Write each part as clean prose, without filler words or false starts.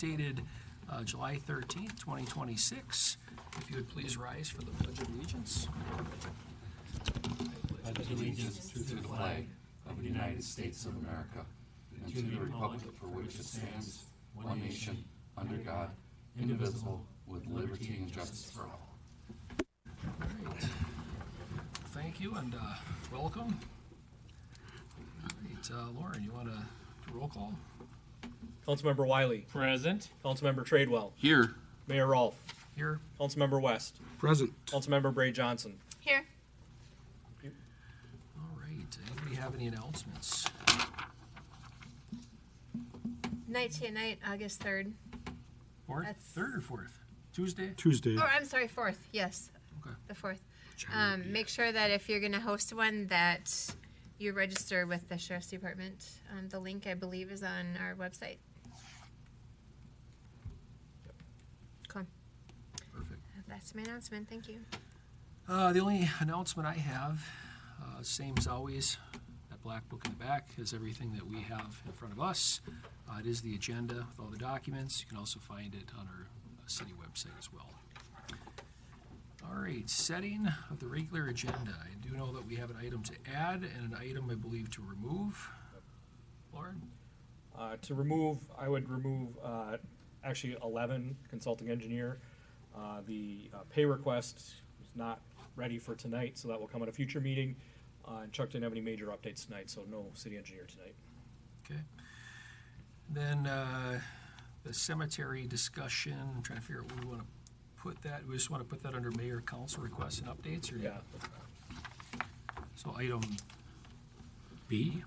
meeting dated July 13th, 2026. If you would please rise for the Pledge of Allegiance. Pledge allegiance to the flag of the United States of America and to the republic for which it stands, one nation, under God, indivisible, with liberty and justice for all. All right. Thank you and welcome. All right, Lauren, you want to do roll call? Councilmember Wiley. Present. Councilmember Tradewell. Here. Mayor Rolfe. Here. Councilmember West. Present. Councilmember Bray Johnson. Here. All right. Anybody have any announcements? Night to night, August 3rd. Fourth? That's- Third or fourth? Tuesday? Tuesday. Oh, I'm sorry, 4th. Yes, Okay. the 4th. Make sure that if you're going to host one that you register with the Sheriff's Department. The link, I believe, is on our website. Cool. Perfect. That's my announcement. Thank you. The only announcement I have, same as always, that black book in the back is everything that we have in front of us. It is the agenda with all the documents. You can also find it on our city website as well. All right, setting of the regular agenda. I do know that we have an item to add and an item, I believe, to remove. Lauren? To remove, I would remove actually 11, consulting engineer. The pay request is not ready for tonight, so that will come at a future meeting. And Chuck didn't have any major updates tonight, so no city engineer tonight. Okay. Then the cemetery discussion, I'm trying to figure out where we want to put that. We just want to put that under mayor council requests and updates, or Yeah. So item B.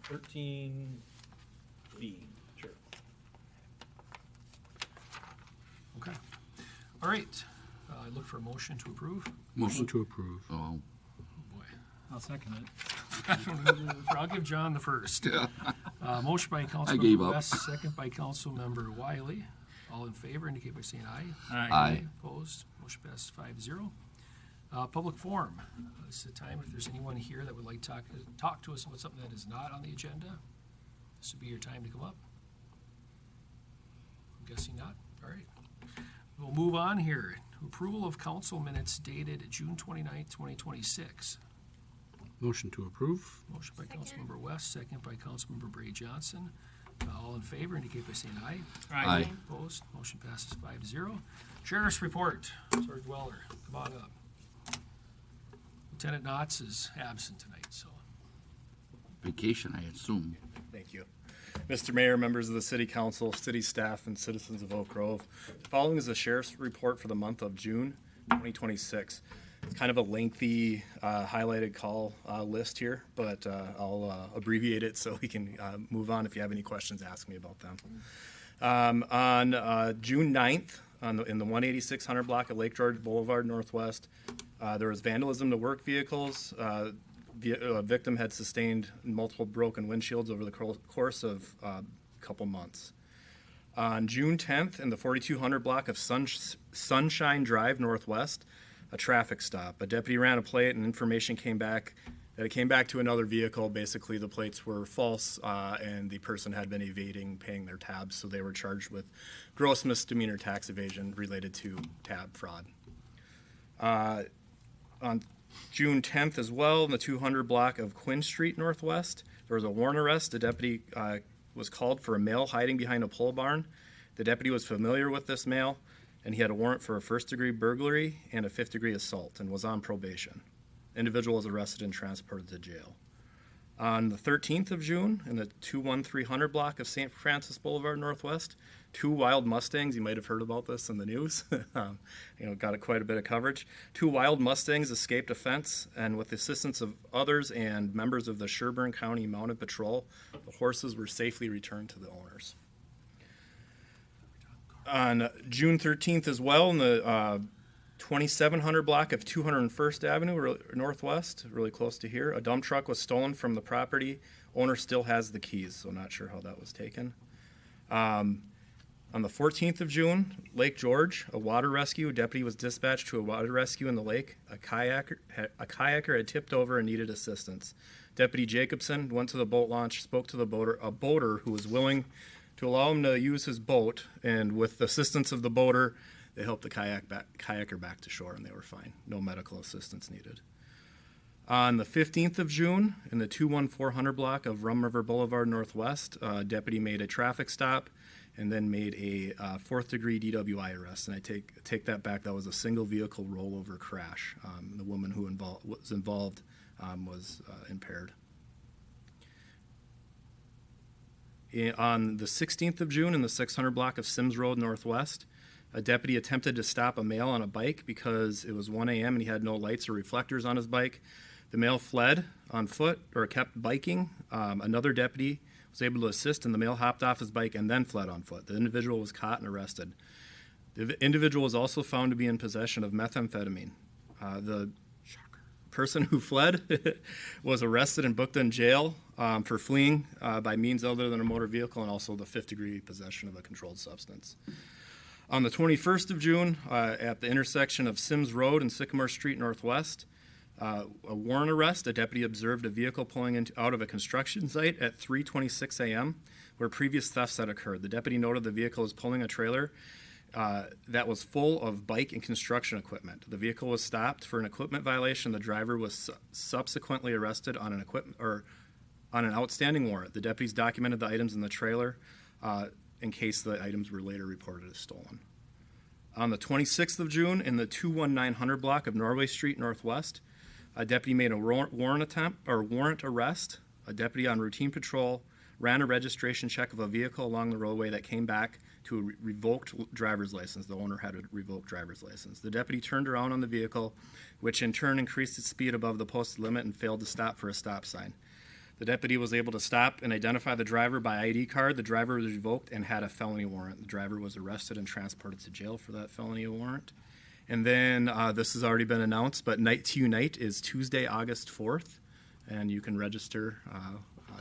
13B, sure. Okay. All right. I look for a motion to approve. Motion to approve. Oh, Boy. I'll second it. I'll give John the first. Motion by gave Councilmember up. West, second by Councilmember Wiley. All in favor indicate by saying aye. Aye. Opposed? Motion passes 5-0. Public forum. This is a time if there's anyone here that would like to talk to us about something that is not on the agenda. This would be your time to come up. I'm guessing not. All right. We'll move on here. Approval of council minutes dated June 29th, 2026. Motion to approve. Motion by Second. Councilmember West, second by Councilmember Bray Johnson. All in favor indicate by saying aye. Aye. Opposed? Motion passes 5-0. Sheriff's report. Sergeant Weller, come on up. Lieutenant Knotts is absent tonight, so. vacation, I assume. Thank you. Mr. Mayor, members of the City Council, city staff, and citizens of Oak Grove. The following is the Sheriff's report for the month of June 2026. It's kind of a lengthy highlighted call list here, but I'll abbreviate it so we can move on. If you have any questions, ask me about them. On June 9th, in the 18600 block of Lake George Boulevard Northwest, there was vandalism to work vehicles. A victim had sustained multiple broken windshields over the course of a couple months. On June 10th, in the 4200 block of Sunshine Drive Northwest, a traffic stop. A deputy ran a plate and information came back that it came back to another vehicle. Basically, the plates were false and the person had been evading paying their tabs, so they were charged with gross misdemeanor tax evasion related to tab fraud. On June 10th as well, in the 200 block of Quinn Street Northwest, there was a warrant arrest. The deputy was called for a male hiding behind a pole barn. The deputy was familiar with this male, and he had a warrant for a first-degree burglary and a fifth-degree assault and was on probation. Individual was arrested and transported to jail. On the 13th of June, in the 21300 block of St. Francis Boulevard Northwest, 2 wild Mustangs, you might have heard about this in the news, got quite a bit of coverage. 2 wild Mustangs escaped a fence, and with the assistance of others and members of the Sherburne County Mounted Patrol, the horses were safely returned to the owners. On June 13th as well, in the 2700 block of 201st Avenue Northwest, really close to here, a dump truck was stolen from the property. Owner still has the keys, so not sure how that was taken. On the 14th of June, Lake George, a water rescue. A deputy was dispatched to a water rescue in the lake. A kayaker had tipped over and needed assistance. Deputy Jacobson went to the boat launch, spoke to a boater who was willing to allow him to use his boat, and with the assistance of the boater, they helped the kayaker back to shore, and they were fine. No medical assistance needed. On the 15th of June, in the 21400 block of Rum River Boulevard Northwest, a deputy made a traffic stop and then made a fourth-degree DWI arrest. And I take that back. That was a single vehicle rollover crash. The woman who was involved was impaired. On the 16th of June, in the 600 block of Sims Road Northwest, a deputy attempted to stop a male on a bike because it was 1 a.m. and he had no lights or reflectors on his bike. The male fled on foot or kept biking. Another deputy was able to assist, and the male hopped off his bike and then fled on foot. The individual was caught and arrested. The individual was also found to be in possession of methamphetamine. The person who fled was arrested and booked in jail for fleeing by means other than a motor vehicle, and also the fifth-degree possession of a controlled substance. On the 21st of June, at the intersection of Sims Road and Sycamore Street Northwest, a warrant arrest. A deputy observed a vehicle pulling out of a construction site at 3:26 a.m., where previous thefts had occurred. The deputy noted the vehicle was pulling a trailer that was full of bike and construction equipment. The vehicle was stopped for an equipment violation. The driver was subsequently arrested on an outstanding warrant. The deputies documented the items in the trailer in case the items were later reported as stolen. On the 26th of June, in the 21900 block of Norway Street Northwest, a deputy made a warrant arrest. A deputy on routine patrol ran a registration check of a vehicle along the roadway that came back to a revoked driver's license. The owner had a revoked driver's license. The deputy turned around on the vehicle, which in turn increased its speed above the posted limit and failed to stop for a stop sign. The deputy was able to stop and identify the driver by ID card. The driver was revoked and had a felony warrant. The driver was arrested and transported to jail for that felony warrant. And then this has already been announced, but Night to Unite is Tuesday, August 4th, and you can register.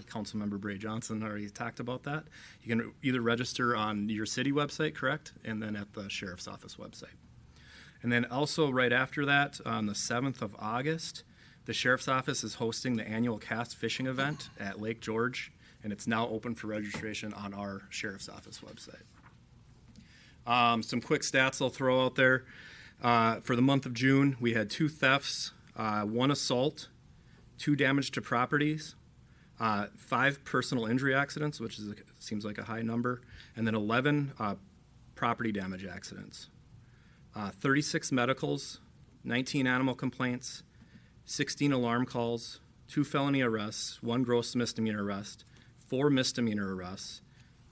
Councilmember Bray Johnson already talked about that. You can either register on your city website, correct, and then at the sheriff's office website. And then also right after that, on the 7th of August, the sheriff's office is hosting the annual cast fishing event at Lake George, and it's now open for registration on our sheriff's office website. Some quick stats I'll throw out there. For the month of June, we had 2 thefts, 1 assault, 2 damage to properties, 5 personal injury accidents, which seems like a high number, and then 11 property damage accidents, 36 medicals, 19 animal complaints, 16 alarm calls, 2 felony arrests, 1 gross misdemeanor arrest, 4 misdemeanor arrests,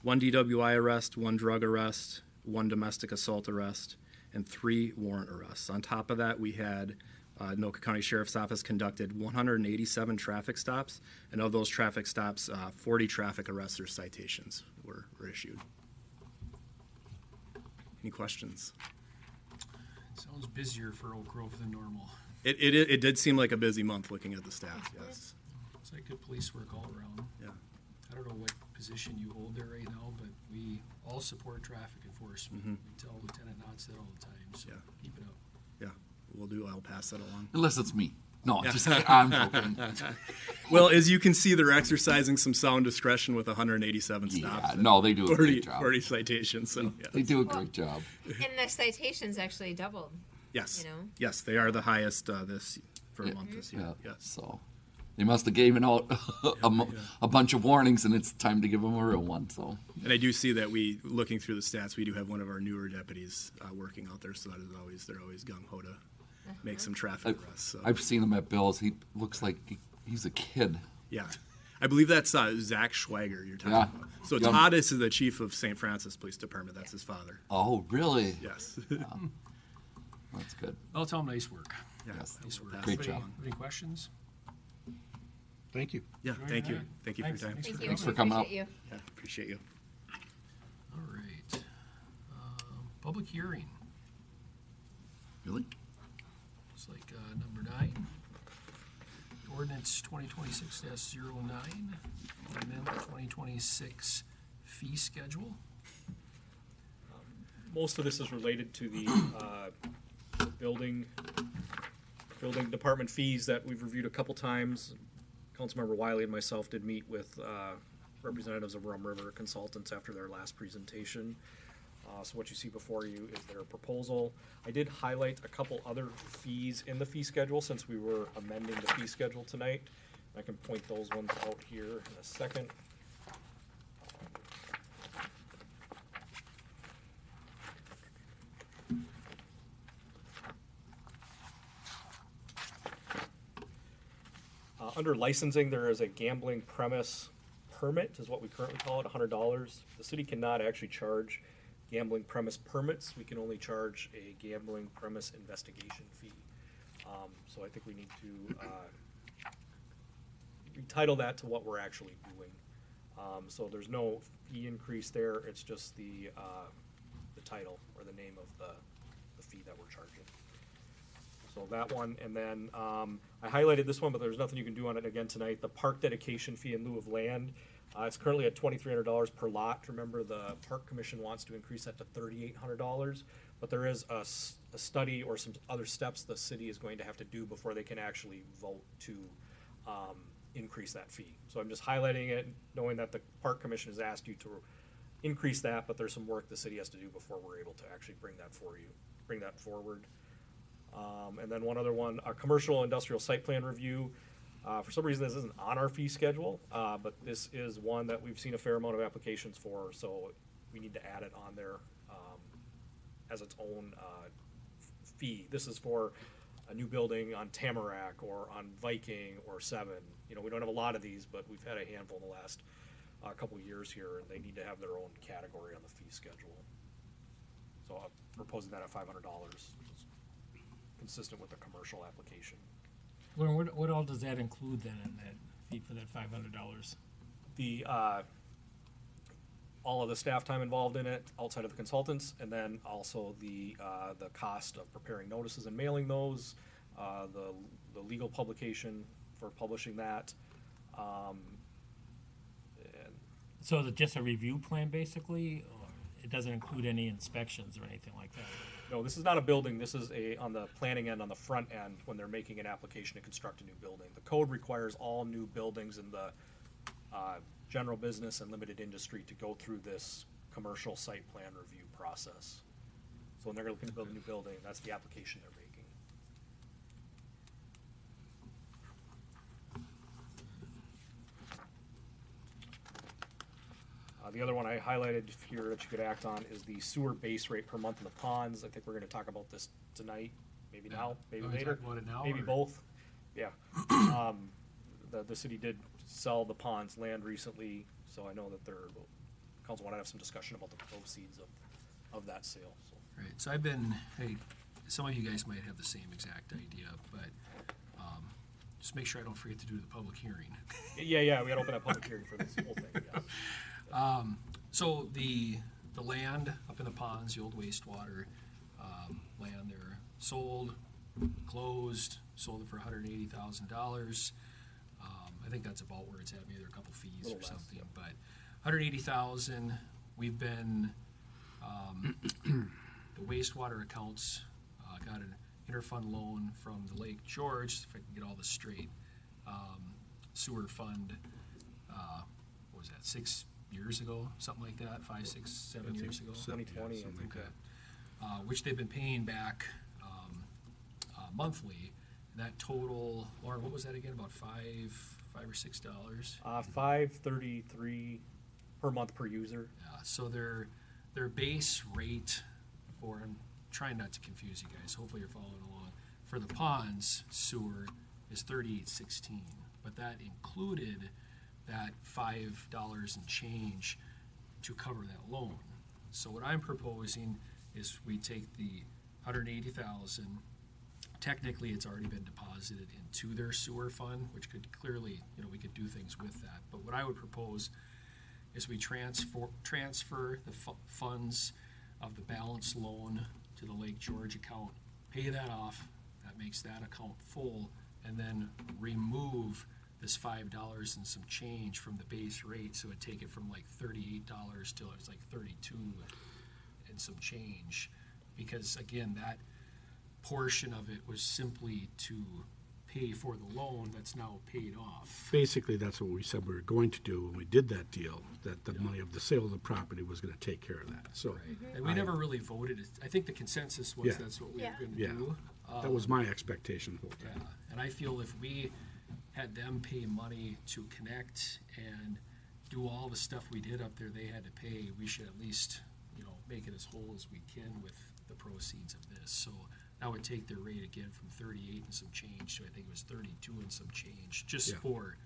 1 DWI arrest, 1 drug arrest, 1 domestic assault arrest, and 3 warrant arrests. On top of that, we had Anoka County Sheriff's Office conducted 187 traffic stops, and of those traffic stops, 40 traffic arrests or citations were issued. Any questions? It sounds busier for Oak Grove than normal. It did seem like a busy month looking at the stats, yes. It's like good police work all around. Yeah. I don't know what position you hold there right now, but we all support traffic enforcement. We tell Lieutenant Knotts that all the time, so Yeah. keep it up. Yeah, we'll do. I'll pass that along. Unless it's me. No, just I'm joking. Well, as you can see, they're exercising some sound discretion with 187 stops. Yeah, no, they do a 40, great job. 40 citations. So, yes. They do a great job. And the citations actually doubled. Yes. You know? Yes, they are the highest this for a month this year. Yeah. Yes. So they must have given out a bunch of warnings, and it's time to give them a real one. So And I do see that looking through the stats, we do have one of our newer deputies working out there, so they're always gung ho to make some traffic arrests. So. I've seen him at Bill's. He looks like he's a kid. Yeah. I believe that's Zach Schweiger you're talking Yeah. about. So Yeah. Todd is the chief of St. Francis Police Department. That's his father. Oh, really? Yes. That's good. I'll tell them nice work. Yeah. Yes. Nice work. Great Anybody- job. Any questions? Thank you. Yeah, thank you. Thank you for your time. Thank you. Thanks We for coming appreciate you. Yeah, appreciate you. All right. Public hearing. Really? It's like number 9. Ordinance 2026-09, amendment 2026 fee schedule. Most of this is related to the building department fees that we've reviewed a couple times. Councilmember Wiley and myself did meet with representatives of Rum River Consultants after their last presentation. So what you see before you is their proposal. I did highlight a couple other fees in the fee schedule since we were amending the fee schedule tonight. I can point those ones out here in a second. Under licensing, there is a gambling premise permit, is what we currently call it, $100. The city cannot actually charge gambling premise permits. We can only charge a gambling premise investigation fee. So I think we need to retitle that to what we're actually doing. So there's no fee increase there. It's just the title or the name of the fee that we're charging. So that one, and then I highlighted this one, but there's nothing you can do on it again tonight. The park dedication fee in lieu of land. It's currently at $2,300 per lot. Remember, the Park Commission wants to increase that to $3,800, but there is a study or some other steps the city is going to have to do before they can actually vote to increase that fee. So I'm just highlighting it, knowing that the Park Commission has asked you to increase that, but there's some work the city has to do before we're able to actually bring that forward. And then one other one, a commercial industrial site plan review. For some reason, this isn't on our fee schedule, but this is one that we've seen a fair amount of applications for, so we need to add it on there as its own fee. This is for a new building on Tamarack or on Viking or Seven. You know, we don't have a lot of these, but we've had a handful in the last couple of years here, and they need to have their own category on the fee schedule. So I'm proposing that at $500, consistent with the commercial application. Lauren, what all does that include then in that fee for that $500? The all of the staff time involved in it outside of the consultants, and then also the cost of preparing notices and mailing those, the legal publication for publishing that. And So is it just a review plan basically, or it doesn't include any inspections or anything like that? no, this is not a building. This is on the planning end, on the front end, when they're making an application to construct a new building. The code requires all new buildings in the general business and limited industry to go through this commercial site plan review process. So when they're looking to build a new building, that's the application they're making. The other one I highlighted here that you could act on is the sewer base rate per month in the ponds. I think we're gonna talk about this tonight, maybe now, maybe Are we later. talking about it now, Maybe or- both, yeah. The city did sell the ponds land recently, so I know that the council wanna have some discussion about the proceeds of that sale, so. Right, so hey, some of you guys might have the same exact idea, but just make sure I don't forget to do the public hearing. Yeah, we gotta open a public hearing for this whole thing, yeah. So the land up in the ponds, the old wastewater land, they're sold, closed, sold it for $180,000. I think that's about where it's at. Maybe there are a couple fees Little or less, something, yeah. but $180,000. We've been the wastewater accounts got an interfund loan from the Lake George, if I can get all this straight. Sewer fund. What was that? 6 years ago, something like that. 5, 6, 7 years ago. 2020, I something think. like that. Which they've been paying back monthly. And that total, Lauren, what was that again? About $5 or $6? $533 per month per user. So their base rate for, I'm trying not to confuse you guys, hopefully you're following along, for the ponds sewer is $38.16, but that included that $5 and change to cover that loan. So what I'm proposing is we take the $180,000. Technically, it's already been deposited into their sewer fund, which could clearly, we could do things with that. But what I would propose is we transfer the funds of the balance loan to the Lake George account, pay that off, that makes that account full, and then remove this $5 and some change from the base rate, so it'd take it from like $38 till it's like $32 and some change. Because again, that portion of it was simply to pay for the loan that's now paid off. Basically, that's what we said we were going to do when we did that deal, that the money of the sale of the property was gonna take care of that, so. And we never really voted, I think the consensus was Yeah. that's what we Yeah. were gonna Yeah. do. That was my expectation the whole Yeah, time. and I feel if we had them pay money to connect and do all the stuff we did up there they had to pay, we should at least, make it as whole as we can with the proceeds of this. So that would take their rate again from 38 and some change to, I think it was 32 and some change, just Yeah. for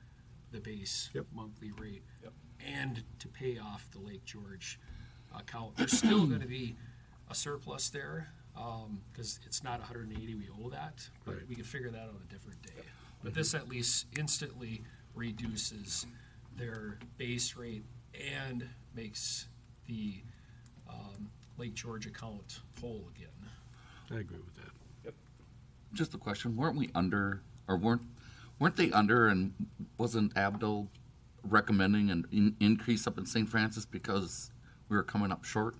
the base Yep. monthly rate. Yep. And to pay off the Lake George account. There's still gonna be a surplus there, because it's not 180 we owe that, but Right. we can figure that out on a different day. But this at least instantly reduces their base rate and makes the Lake George account whole again. I agree with that. Just a question, weren't we under, or weren't they under, and wasn't Abdel recommending an increase up in St. Francis because we were coming up short?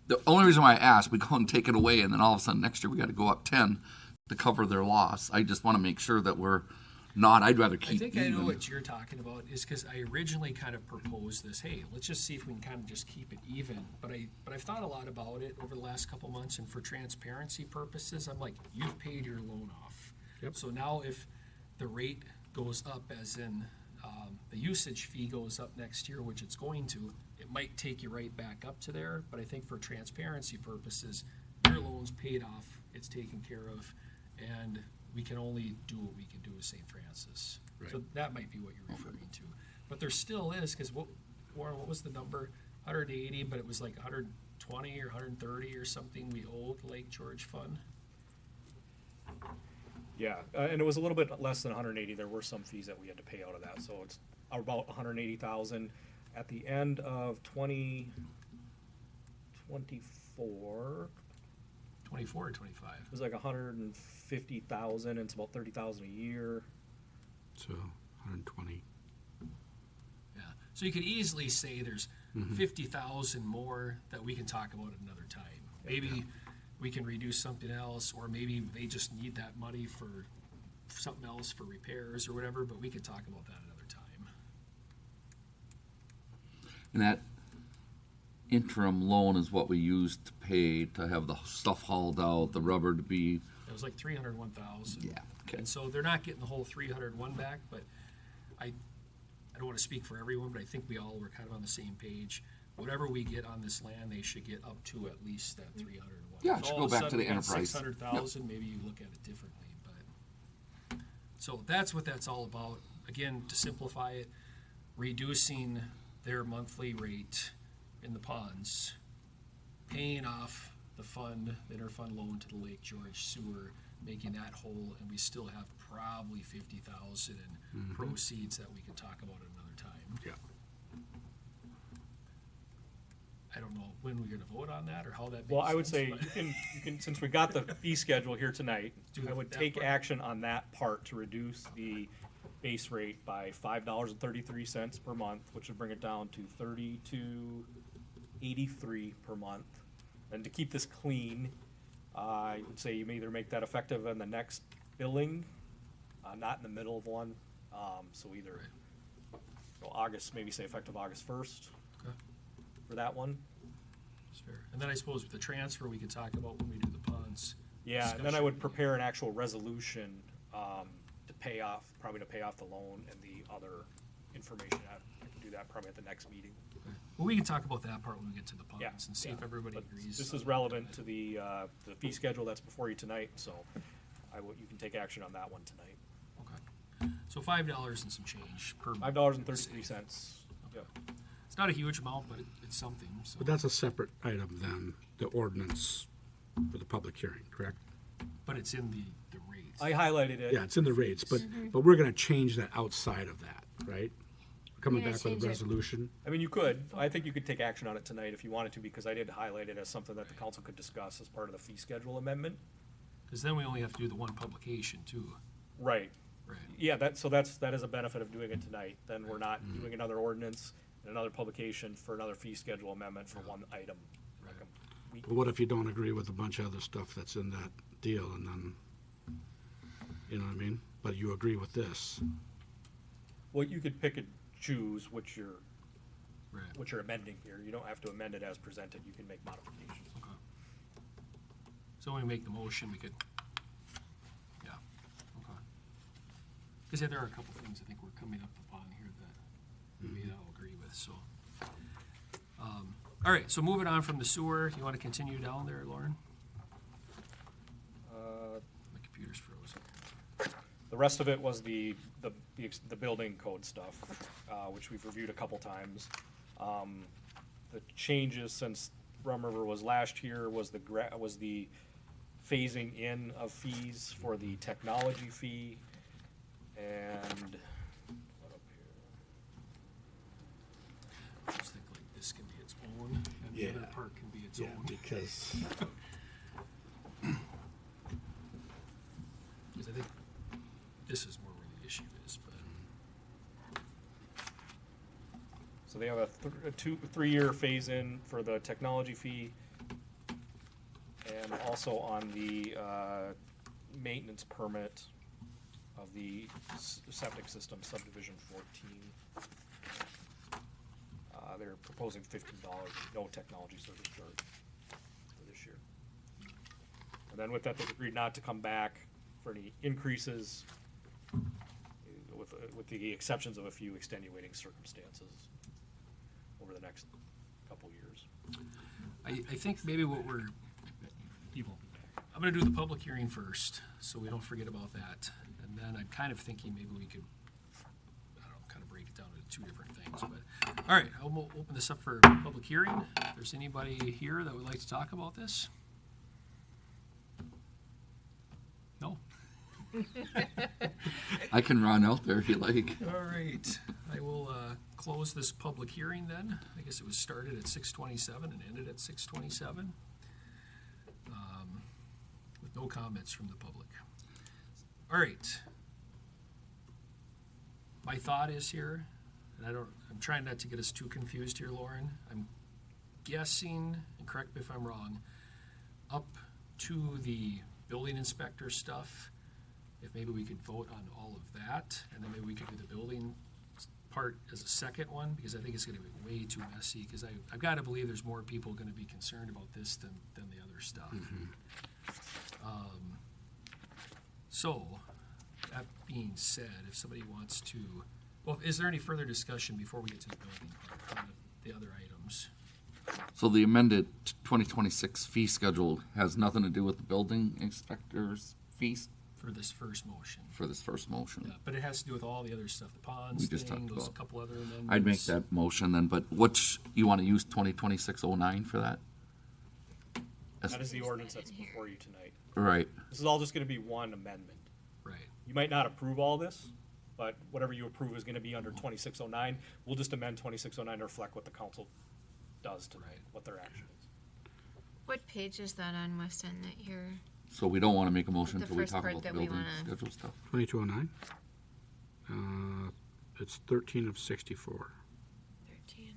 The only reason why I asked, we go and take it away, and then all of a sudden next year we gotta go up 10 to cover their loss. I just wanna make sure that we're not, I'd rather I keep think I know even. what you're talking about, is because I originally kind of proposed this, hey, let's just see if we can kind of just keep it even. But I've thought a lot about it over the last couple months, and for transparency purposes, I'm like, you've paid your loan off. Yep. So now if the rate goes up, as in the usage fee goes up next year, which it's going to, it might take you right back up to there. But I think for transparency purposes, your loan's paid off, it's taken care of, and we can only do what we can do with St. Francis. So Right. that might be what you're referring to. But there still is, because Warren, what was the number? 180, but it was like 120 or 130 or something we owed Lake George Fund. Yeah, and it was a little bit less than 180. There were some fees that we had to pay out of that, so it's about 180,000. At the end of 2024, 24 or 25. it was like 150,000, and it's about 30,000 a year. So 120. Yeah. So you could easily say there's 50,000 more that we can talk about at another time. Maybe we can reduce something else, or maybe they just need that money for something else for repairs or whatever, but we could talk about that another time. And that interim loan is what we used to pay to have the stuff hauled out, the rubber to be, It was like 301,000. yeah, okay. And so they're not getting the whole 301 back, but I don't want to speak for everyone, but I think we all were kind of on the same page. Whatever we get on this land, they should get up to at least that 301. Yeah, it If should all go of a back to sudden the we got enterprise. 600,000, maybe you look at it differently, but. So that's what that's all about. Again, to simplify it, reducing their monthly rate in the ponds, paying off the interfund loan to the Lake George sewer, making that whole, and we still have probably 50,000 in proceeds that we can talk about at another time. Yeah. I don't know when we're gonna vote on that or how that makes Well, I would sense, say but- you can, since we got the fee schedule here tonight, Do I would that take part. action on that part to reduce the base rate by $5.33 per month, which would bring it down to $32.83 per month. And to keep this clean, I would say you may either make that effective in the next billing, not in the middle of one. So either August, maybe say effective August 1st Okay. for that one. That's fair. And then I suppose with the transfer, we could talk about when we do the ponds. Yeah, and then I discussion. would prepare an actual resolution to pay off the loan and the other information. I can do that probably at the next meeting. Well, we can talk about that part when we get to the Yeah. ponds and see if yeah. everybody But agrees. This on is relevant to the fee schedule that's before you tonight, so you can take action on that one tonight. Okay. So $5 and some change per. $5.33. Yep. It's not a huge amount, but it's something, so. But that's a separate item than the ordinance for the public hearing, correct? But it's in the rates. I highlighted it. Yeah, it's in the rates, but we're gonna change that outside of that, right? Coming We're gonna back with change a it. resolution. I mean, you could. I think you could take action on it tonight if you wanted to, because I did highlight it as something that the council could discuss as part of the fee schedule amendment. Because then we only have to do the one publication too. Right. Right. Yeah, that is a benefit of doing it tonight. Then we're not doing another ordinance and another publication for another fee schedule amendment for one item. Like a week. But what if you don't agree with a bunch of other stuff that's in that deal and then, You know what I mean? But you agree with this. Well, you could pick and choose which you're Right. amending here. You don't have to amend it as presented. You can make modifications. Okay. So when we make the motion, we could, yeah, okay. Because there are a couple things I think we're coming up upon here that we all agree with, so. All right, so moving on from the sewer, you want to continue down there, Lauren? My computer's frozen. The rest of it was the building code stuff, which we've reviewed a couple times. The changes since Rum River was last year was the phasing in of fees for the technology fee, and what up here? I just think like this can be its own, and the other Yeah. part can be its Yeah, own. because Because I think this is more where the issue is, but. So they have a 3-year phase in for the technology fee, and also on the maintenance permit of the septic system subdivision 14. They're proposing $15, no technology service charge for this year. And then with that, they've agreed not to come back for any increases, with the exceptions of a few extenuating circumstances over the next couple years. I think maybe what we're, You won't be back. I'm gonna do the public hearing first, so we don't forget about that. And then I'm kind of thinking maybe we could, I don't know, kind of break it down into two different things, but, all right, I'll open this up for public hearing. If there's anybody here that would like to talk about this? No? I can run out there if you like. All right, I will, close this public hearing then. I guess it was started at 6:27 and ended at 6:27. With no comments from the public. All right. My thought is here, and I'm trying not to get us too confused here, Lauren. I'm guessing, and correct me if I'm wrong, up to the building inspector stuff, if maybe we could vote on all of that, and then maybe we could do the building part as a second one, because I think it's gonna be way too messy, because I've gotta believe there's more people gonna be concerned about this than the other stuff. So, that being said, if somebody wants to, well, is there any further discussion before we get to the building part, on the other items? So the amended 2026 fee schedule has nothing to do with the building inspector's fees For this first motion? for this first motion. Yeah, but it has to do with all the other stuff, the ponds We just thing, talked those about. couple other amendments. I'd make that motion then, but which, you want to use 2026-09 for that? That is the ordinance that's before you tonight. Right. This is all just gonna be one amendment. Right, You might not approve all this, but whatever you approve is gonna be under 2609. We'll just amend 2609 to reflect what the council does tonight, Right. what their action is. What page is that on, Weston, that you're, So we don't want to make a motion The until we first talk part about the that we building wanna- schedule stuff. 2209. It's 13 of 64. 13?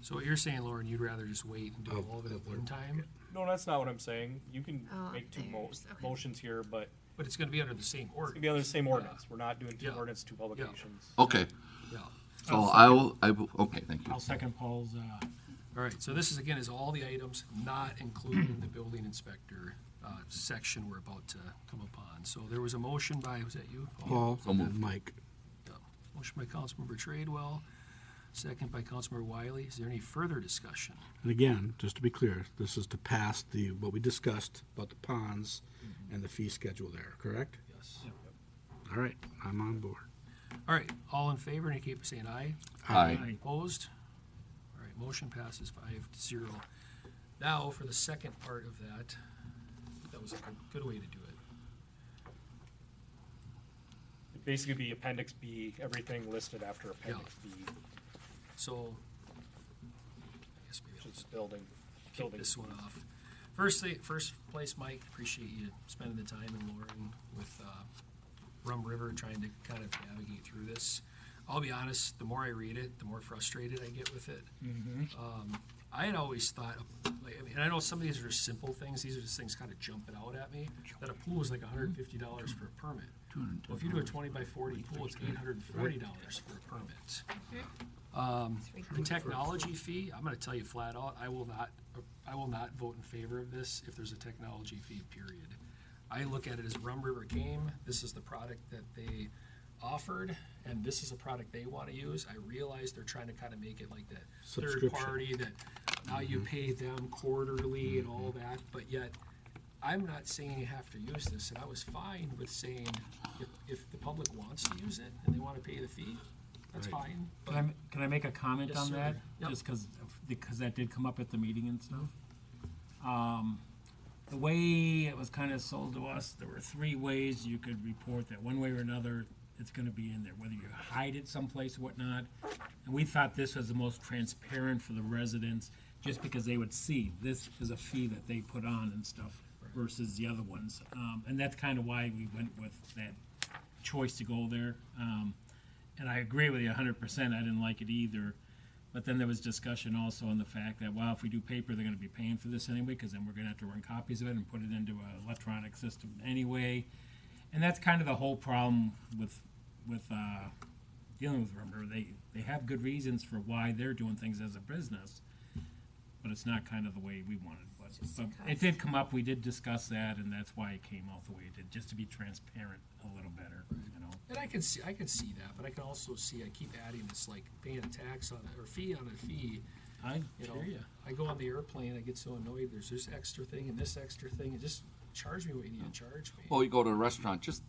so what you're saying, Lauren, you'd rather just wait and do Of- all of it at of one their time? No, that's not what I'm saying. You can Oh, make two there's- okay. motions here, but But it's gonna be under the same it's gonna be order, under the same ordinance. We're not doing two Yeah. ordinance, two publications. Okay, yeah. so okay, thank you. I'll second Paul's, All right, so this is, again, is all the items, not including the building inspector, section we're about to come upon. So there was a motion by, was that you, Paul So moved. and Mike. Yeah. Motion by Councilmember Tradewell, second by Councilmember Wiley. Is there any further discussion? And again, just to be clear, this is to pass what we discussed about the ponds and the fee schedule there, correct? Yes. All right, I'm on board. All right, all in favor, indicate by saying aye. Aye. Opposed? All right, motion passes 5-0. Now, for the second part of that, that was a good way to do it. It'd basically be Appendix B, everything listed after Appendix B, So, I guess maybe I'll which is just building. kick this one off. First place, Mike, appreciate you spending the time, and Lauren, with Rum River, trying to kind of navigate through this. I'll be honest, the more I read it, the more frustrated I get with it. I had always thought like, I mean, I know some of these are simple things, these are just things kind of jumping out at me, that a pool is like $150 for a permit. Well, if you do a 20 by 40 pool, it's $840 for a permit. The technology fee, I'm gonna tell you flat out, I will not vote in favor of this if there's a technology fee, period. I look at it as Rum River came, this is the product that they offered, and this is a product they wanna use. I realize they're trying to kinda make it like the third Subscription. party, that now you pay them quarterly and all that, but yet, I'm not saying you have to use this, and I was fine with saying, if the public wants to use it and they wanna pay the fee, that's Right. fine. Can I make a comment Yes, on sir. that? Yep. Just because that did come up at the meeting and stuff. The way it was kind of sold to us, there were 3 ways you could report that. One way or another, it's gonna be in there, whether you hide it someplace or whatnot. And we thought this was the most transparent for the residents, just because they would see this is a fee that they put on and stuff versus the other ones. And that's kind of why we went with that choice to go there. And I agree with you 100%, I didn't like it either. But then there was discussion also on the fact that, well, if we do paper, they're gonna be paying for this anyway, because then we're gonna have to run copies of it and put it into an electronic system anyway. And that's kind of the whole problem with dealing with Rumber. They have good reasons for why they're doing things as a business, but it's not kind of the way we wanted. But it did come up, we did discuss that, and that's why it came out the way it did, just to be transparent a little better, you know? And I can see that, but I can also see, I keep adding this, like, paying a tax on it, or fee on a fee. I You know, hear ya. I go on the airplane, I get so annoyed, there's this extra thing and this extra thing, and just charge me what you need to charge me. Well, you go to a restaurant, just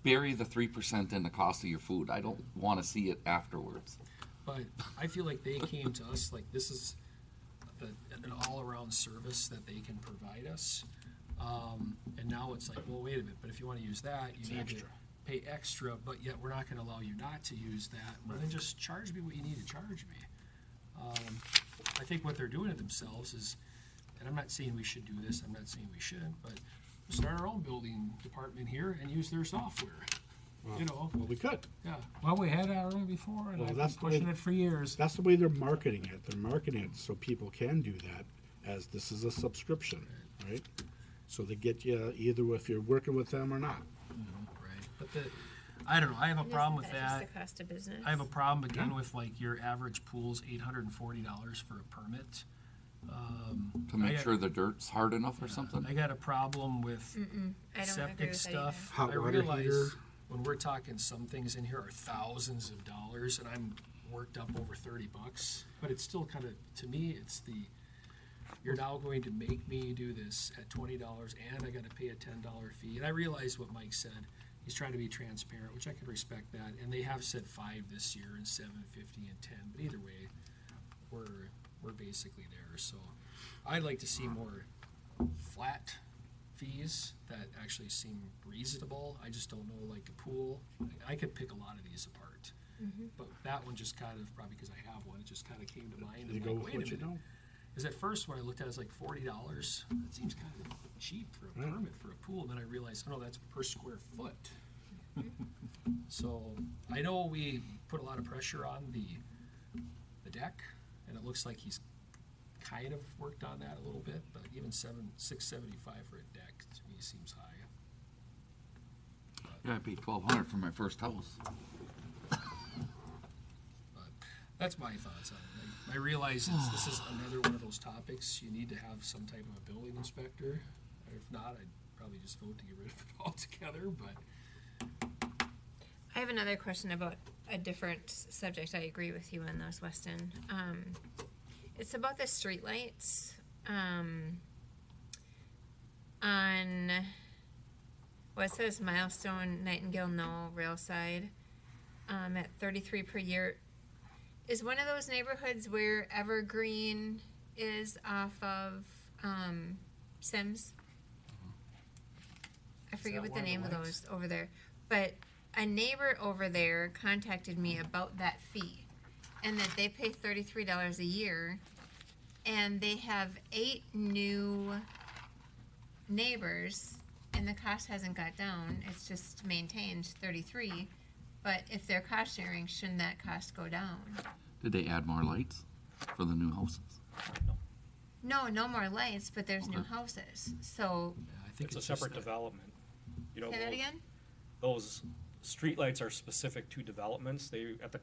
bury the 3% in the cost of your food. I don't want to see it afterwards. But I feel like they came to us, like, this is an all-around service that they can provide us. And now it's like, well, wait a minute, but if you wanna use that, you need to pay extra, but yet we're not gonna allow you not to use that. Well, then just charge me what you need to charge me. I think what they're doing to themselves is, and I'm not saying we should do this, I'm not saying we shouldn't, but start our own building department here and use their software. You know, Well, we could. yeah. Well, we had our own before, and Well, I've that's been the way- pushing it for years. That's the way they're marketing it. They're marketing it so people can do that, as this is a subscription, right? So they get you either if you're working with them or not. Right, but I don't know, I have a problem with Isn't that. just the cost of business? I have a problem again with like your average pool's $840 for a permit. To make I got- sure the dirt's hard enough or something. I got a problem with I don't agree septic with that stuff. Hot I water realize heater. when we're talking, some things in here are thousands of dollars, and I'm worked up over $30. But it's still kind of, to me, it's you're now going to make me do this at $20, and I got to pay a $10 fee. And I realize what Mike said. He's trying to be transparent, which I can respect that. And they have said 5 this year, and 7, 50, and 10. But either way, we're basically there. So I'd like to see more flat fees that actually seem reasonable. I just don't know, like a pool. I could pick a lot of these apart. But that one just kind of, probably because I have one, it just kind of came to mind. You I'm go like, with wait a what you minute. know. Because at first when I looked at it, it was like $40. That seems kind of cheap for a Right. permit for a pool. Then I realized, oh no, that's per square foot. So I know we put a lot of pressure on the deck, and it looks like he's kind of worked on that a little bit. But even $675 for a deck to me seems high. Yeah, I paid $1,200 for my first house. But that's my thoughts on it. I realize this is another one of those topics. You need to have some type of a building inspector. If not, I'd probably just vote to get rid of it altogether. But I have another question about a different subject. I agree with you on those, Weston. It's about the streetlights on what it says Milestone, Nightingale Knoll, Railside, at 33 per year. Is one of those neighborhoods where Evergreen is off of Sims? I forget that what the one of the name of lights? those over there, but a neighbor over there contacted me about that fee, and that they pay $33 a year, and they have 8 new neighbors, and the cost hasn't got down. It's just maintained 33. But if they're cost sharing, shouldn't that cost go down? Did they add more lights for the new houses? No, no more lights, but there's new houses. So, Yeah, I think It's a just separate that- development. You know, say that again? those streetlights are specific to developments. They, at the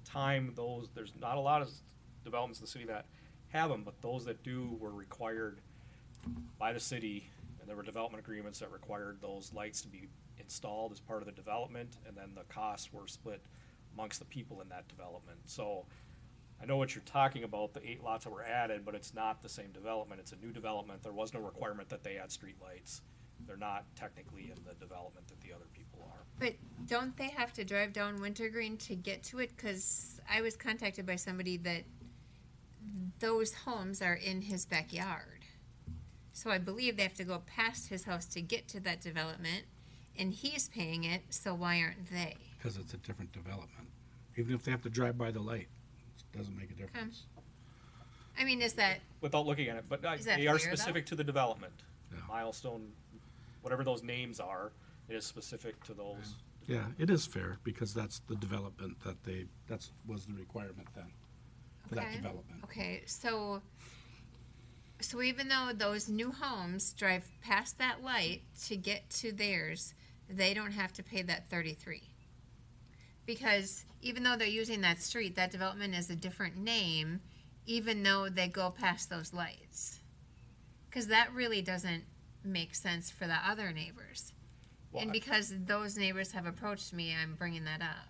time, there's not a lot of developments in the city that have them, but those that do were required by the city, and there were development agreements that required those lights to be installed as part of the development, and then the costs were split amongst the people in that development. So I know what you're talking about, the 8 lots that were added, but it's not the same development. It's a new development. There was no requirement that they add streetlights. They're not technically in the development that the other people are. But don't they have to drive down Wintergreen to get to it? Because I was contacted by somebody that those homes are in his backyard. So I believe they have to go past his house to get to that development, and he's paying it, so why aren't they? Because it's a different development. Even if they have to drive by the light, it doesn't make a difference. I mean, is that, Without looking at it, but Is that they are fair, though? specific to the development. Yeah. Milestone, whatever those names are, it is specific to those. Yeah, it is fair, because that's the development that's was the requirement then, for that Okay. development. okay, so even though those new homes drive past that light to get to theirs, they don't have to pay that 33. Because even though they're using that street, that development is a different name, even though they go past those lights. Because that really doesn't make sense for the other neighbors. Well, And because those neighbors have approached me, I'm bringing that up.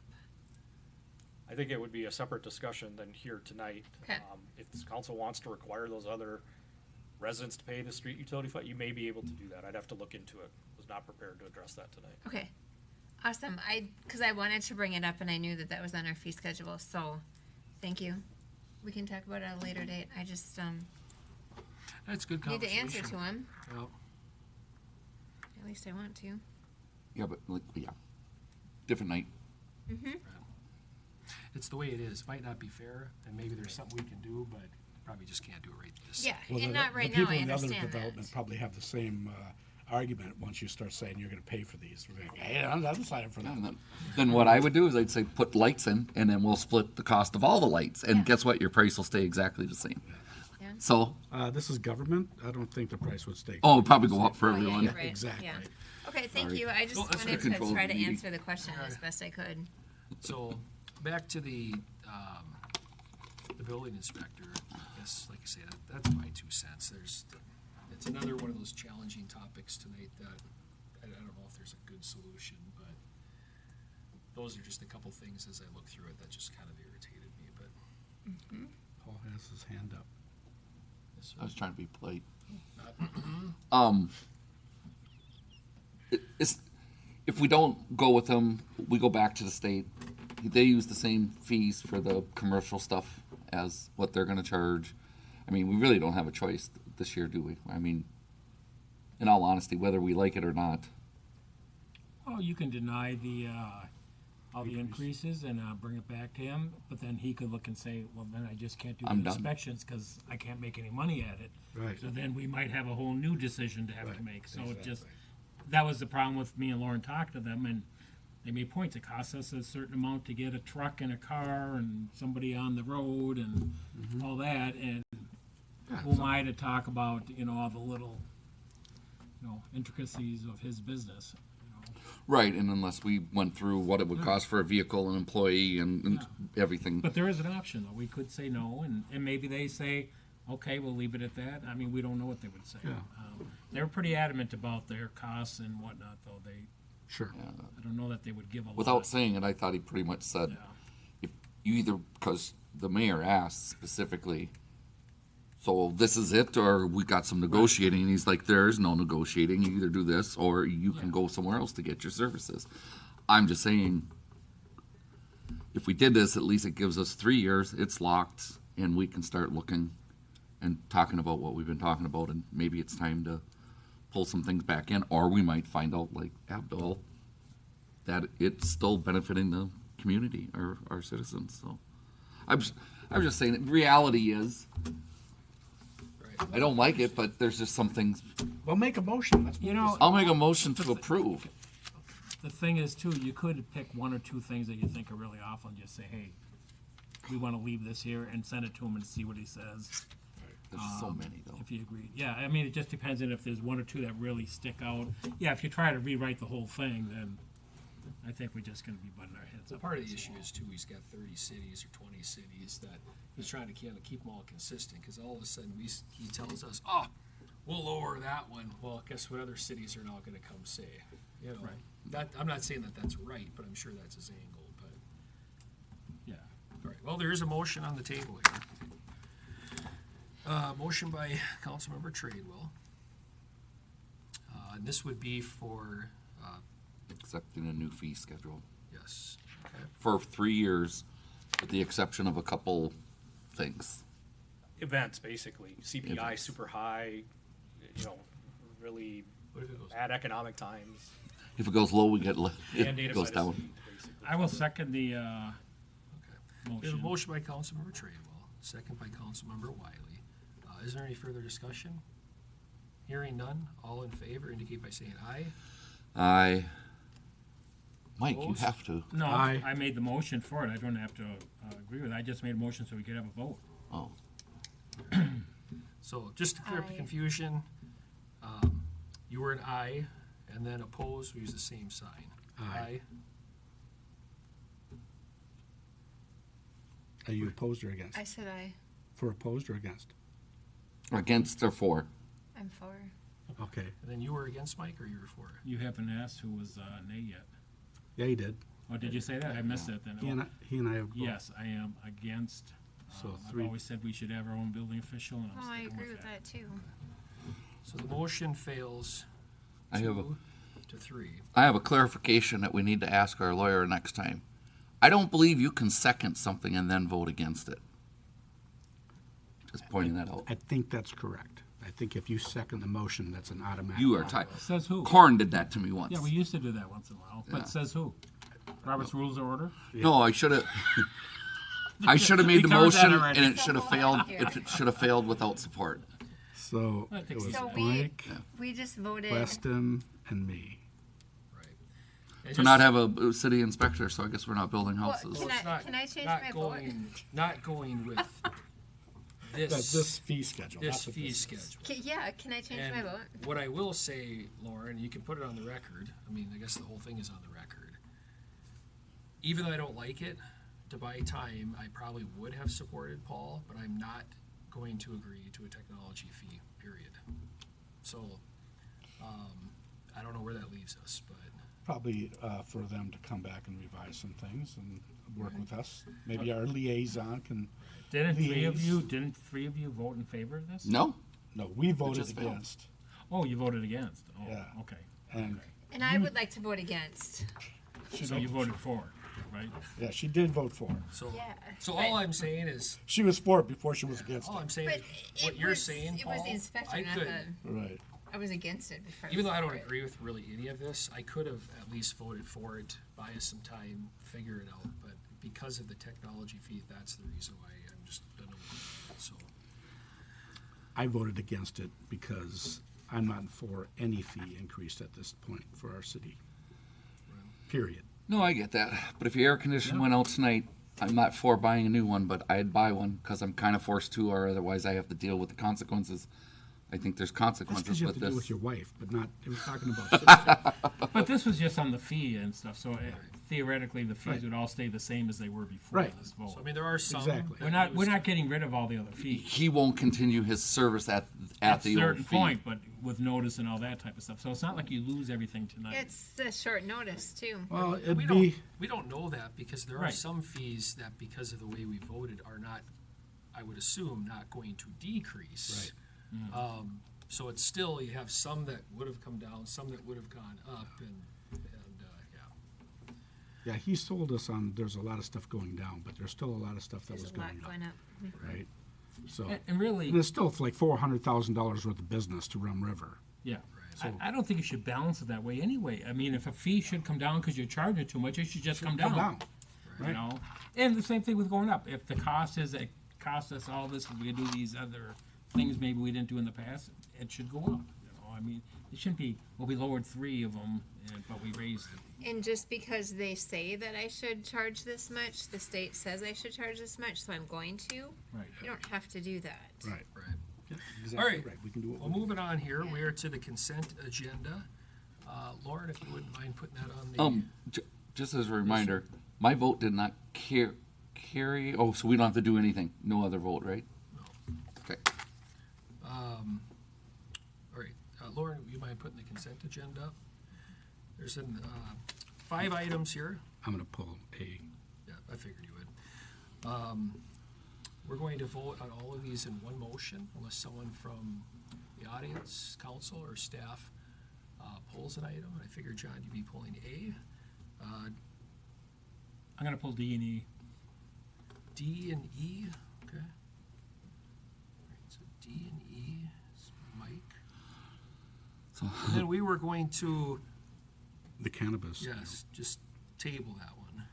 I think it would be a separate discussion than here tonight. Okay. If this council wants to require those other residents to pay the street utility fee, you may be able to do that. I'd have to look into it. Was not prepared to address that tonight. Okay, awesome. Because I wanted to bring it up and I knew that that was on our fee schedule, so thank you. We can talk about it at a later date. I just That's good need to conversation. answer to him. Yeah. At least I want to. Yeah, but, like, yeah, different night. It's the way it is. Might not be fair, and maybe there's something we can do, but probably just can't do it right this. Yeah, Well, and the- not right the now, people I in the other understand development that. probably have the same argument once you start saying you're going to pay for these. We're going, hey, I'm not deciding for And that. then what I would do is I'd say put lights in, and then we'll split the cost of all the lights. And Yeah. guess what? Your price will stay exactly the same. Yeah. So, This is government. I don't think the price would stay. oh, it'll probably go up for Oh, yeah, everyone. you're right. Exactly. Yeah. Okay, thank Sorry. you. I just Well, that's wanted good to control try of to the meeting. answer the question as best I could. So, back to the building inspector, I guess, like I say, that's my 2 cents. It's another one of those challenging topics tonight that I don't know if there's a good solution, but those are just a couple things as I look through it that just kind of irritated me, but. Paul has his hand up. Yes, I was trying to be polite. not- If we don't go with them, we go back to the state. They use the same fees for the commercial stuff as what they're going to charge. I mean, we really don't have a choice this year, do we? I mean, in all honesty, whether we like it or not. Oh, you can deny all the increases and bring it back to him, but then he could look and say, well, then I just can't do the I'm done. inspections because I can't make any money at it. Right. So then we might have a whole new decision to have to Right, make. So it just, exactly. that was the problem with me and Lauren talked to them, and they made points. It costs us a certain amount to get a truck and a car and somebody on the road and all that, and who am I to talk about, all the little, intricacies of his business, Right, and unless we went through what it would cost for a vehicle, an employee, and everything. But there is an option, though. We could say no, and maybe they say, okay, we'll leave it at that. I mean, we don't know what they would say. Yeah. They were pretty adamant about their costs and whatnot, though. Sure. I don't know that they would give a lot. Without saying it, I thought he pretty much said, Yeah. if you either, because the mayor asked specifically, so this is it, or we got some negotiating, and he's like, there is no negotiating, you either do this, or you can go somewhere else to get your services. I'm just saying, if we did this, at least it gives us 3 years, it's locked, and we can start looking and talking about what we've been talking about, and maybe it's time to pull some things back in, or we might find out, like Abdul, that it's still benefiting the community or our citizens. So I was just saying, that reality is, Right. I don't like it, but there's just some things. Well, make a motion. Let's move this. I'll make a motion to approve. The thing is, too, you could pick one or two things that you think are really awful and just say, hey, we want to leave this here and send it to him and see what he says. There's so many though. If you agree. Yeah, I mean, it just depends on if there's one or two that really stick out. Yeah, if you try to rewrite the whole thing, then I think we're just gonna be butting our heads up. Part of the issue is too, he's got 30 cities or 20 cities that he's trying to kind of keep them all consistent, because all of a sudden he tells us, oh, we'll lower that one. Well, guess what other cities are now gonna come say? You know, Right. I'm not saying that that's right, but I'm sure that's his angle, but, Yeah. all right. Well, there is a motion on the table here. Motion by Councilmember Tradewell. And this would be for, Accepting a new fee schedule yes, okay. for 3 years, with the exception of a couple things. Events, basically, CPI Events. super high, really What if it goes? bad economic times. If it goes low, we get it Mandated goes by the down. state, basically. I will second the, We have a motion. motion by Councilmember Tradewell, second by Councilmember Wiley. Is there any further discussion? Hearing none, all in favor indicate by saying aye. Mike, you Opposed? have to. No, Aye. I made the motion for it. I don't have to agree with it. I just made a motion so we could have a vote. Oh, So just to clear up the Aye. confusion, you were an aye, and then opposed, we use the same sign. Aye. Are you opposed or against? I said aye. For opposed or against? against or for? I'm for. Okay, And then you were against, Mike, or you were for? You haven't asked who was nay yet. yeah, he did. Oh, did you say that? I missed that then. He and I have both. Yes, I am against. So I've three- always said we should have our own building official, and Oh, I'm I sticking agree with with that. that too. So the motion fails I have a 2-3. I have a clarification that we need to ask our lawyer next time. I don't believe you can second something and then vote against it. Just pointing that out. I think that's correct. I think if you second the motion, that's an automatic. You are tied. Says who? Corn did that to me once. Yeah, we used to do that once in a while. Yeah. But says who? Robert's Rules of Order? No, I should have. I should have made the We covered that motion, already. and it should have failed. It should have failed without support. So I it think was So Mike, we just voted. Weston, and me. Right. And To not have a city inspector, so I guess we're not building Well, houses. can it's not- can I change not my vote? Not going with That's this fee schedule. this that's what fee this is. schedule. Yeah, can I change my And vote? what I will say, Lauren, you can put it on the record. I mean, I guess the whole thing is on the record. Even though I don't like it, to buy time, I probably would have supported Paul, but I'm not going to agree to a technology fee, period. So, I don't know where that leaves us, but Probably for them to come back and revise some things and work with us. Maybe our liaison can, Didn't three of Liaise. you vote in favor of this? No, no, we voted just failed. against. Oh, you voted against. Oh, Yeah. okay. And And I would like to vote against. So you voted for, right? yeah, she did vote for it. so. Yeah. So all I'm saying is, She was for it before she was against all I'm it. saying But is, what you're saying, it Paul, was the inspector, I not could, Right. I was against it before. even though I don't for it. agree with really any of this, I could have at least voted for it, buy us some time, figure it out, but because of the technology fee, that's the reason why I'm just gonna, so. I voted against it because I'm not for any fee increase at this point for our city. Period. no, I get that. But if your air conditioner went out tonight, I'm not for buying a new one, but I'd buy one because I'm kind of forced to, or otherwise I have to deal with the consequences. I think there's That's consequences because you have with to do it this. with your wife, but not, it was talking about city. But this was just on the fee and stuff, so theoretically, the fees Right. would all stay the same as they were before Right. this vote. So I mean, there are some. Exactly. that We're use- not getting rid of all the other fees. He won't continue his service at At the a old certain fee. point, but with notice and all that type of stuff. So it's not like you lose everything tonight. It's the short notice too. Well, We it'd don't, be, we don't know that because there are Right. some fees that because of the way we voted are not, I would assume, not going to decrease. So it's still, you have some that would have come down, some that would have gone up and yeah. yeah, he sold us on, there's a lot of stuff going down, but there's still a lot of stuff that There's was a lot going up, going up. right? So, And really, and it's still like $400,000 worth of business to Rum River. yeah. I don't think you should balance it that way anyway. I mean, if a fee should come down because you're charging too much, it should just come down. You Right. know, and the same thing with going up. If the cost is it costs us all this, we do these other things maybe we didn't do in the past, it should go up. You know, I mean, it shouldn't be. Well, we lowered 3 of them, but we raised. And just because they say that I should charge this much, the state says I should charge this much, so I'm going to. Right. You don't have to do that. Right. Right. Yeah, All exactly right. right. We can do what Well, we want. moving on here, we are to the consent agenda. Lauren, if you wouldn't mind putting that on the. Just as a reminder, my vote did not carry. Oh, so we don't have to do anything. No other vote, right? Okay. All right, Lauren, you mind putting the consent agenda up? There's 5 items here. I'm gonna pull A. Yeah, I figured you would. We're going to vote on all of these in one motion unless someone from the audience, council, or staff pulls an item. I figured, John, you'd be pulling A. I'm gonna pull D and E. D and E, okay. All right, so D and E is Mike. So And then we were going to, The cannabis. yes, just table that one.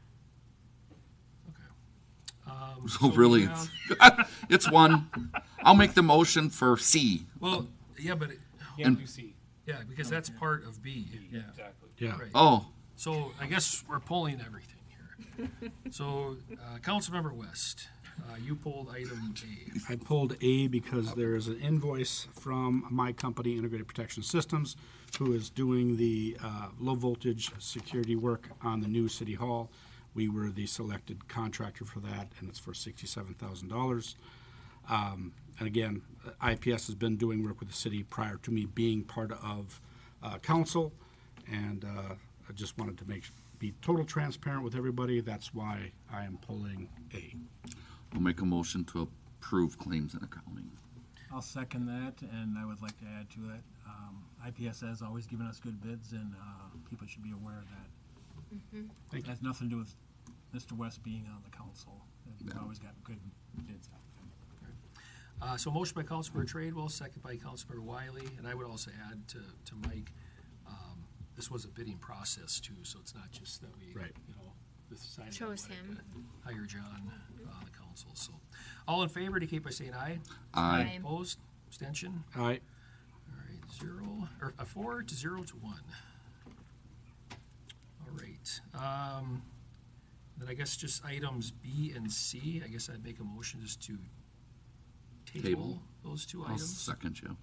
Okay. So we really, have- it's one. I'll make the motion for C. Well, yeah, but, Can't do C. yeah, because that's part of B. Yeah. Exactly. Yeah. Right. Oh, So I guess we're pulling everything here. So, Councilmember West, you pulled item A. I pulled A because there is an invoice from my company, Integrated Protection Systems, who is doing the low voltage security work on the new city hall. We were the selected contractor for that, and it's for $67,000. And again, IPS has been doing work with the city prior to me being part of council, and I just wanted to be total transparent with everybody. That's why I am pulling A. I'll make a motion to approve claims and accounting. I'll second that, and I would like to add to it, IPS has always given us good bids, and people should be aware of that. Thank It has nothing to do with Mr. West being on the council. We've always got good bids out of him. So motion by Councilmember Tradewell, second by Councilmember Wiley, and I would also add to Mike, this was a bidding process too, so it's not just that we, Right. decided we Chose wanted him. to hire John on the council, so. All in favor, indicate by saying aye. Aye. Opposed, abstention? All right. All right, 4 to 0 to 1. All right, then I guess just items B and C, I guess I'd make a motion just to table Table. those 2 I'll items. second you.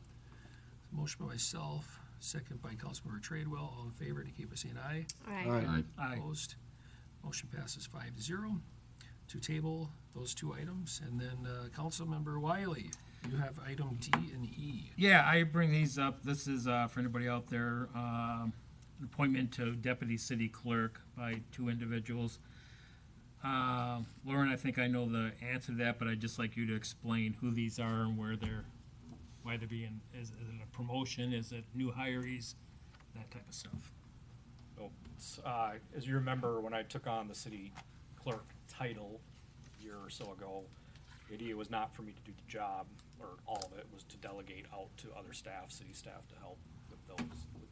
Motion by myself, second by Councilmember Tradewell, all in favor, indicate by saying aye. Aye. All right. Aye. Aye. Opposed, motion passes 5 to 0 to table those 2 items, and then, Councilmember Wiley, you have item D and E. Yeah, I bring these up. This is, for anybody out there, an appointment to deputy city clerk by 2 individuals. Lauren, I think I know the answer to that, but I'd just like you to explain who these are and why they're being, is it a promotion, is it new hirees, that type of stuff. So, as you remember, when I took on the city clerk title a year or so ago, the idea was not for me to do the job, or all of it, was to delegate out to other staff, city staff, to help with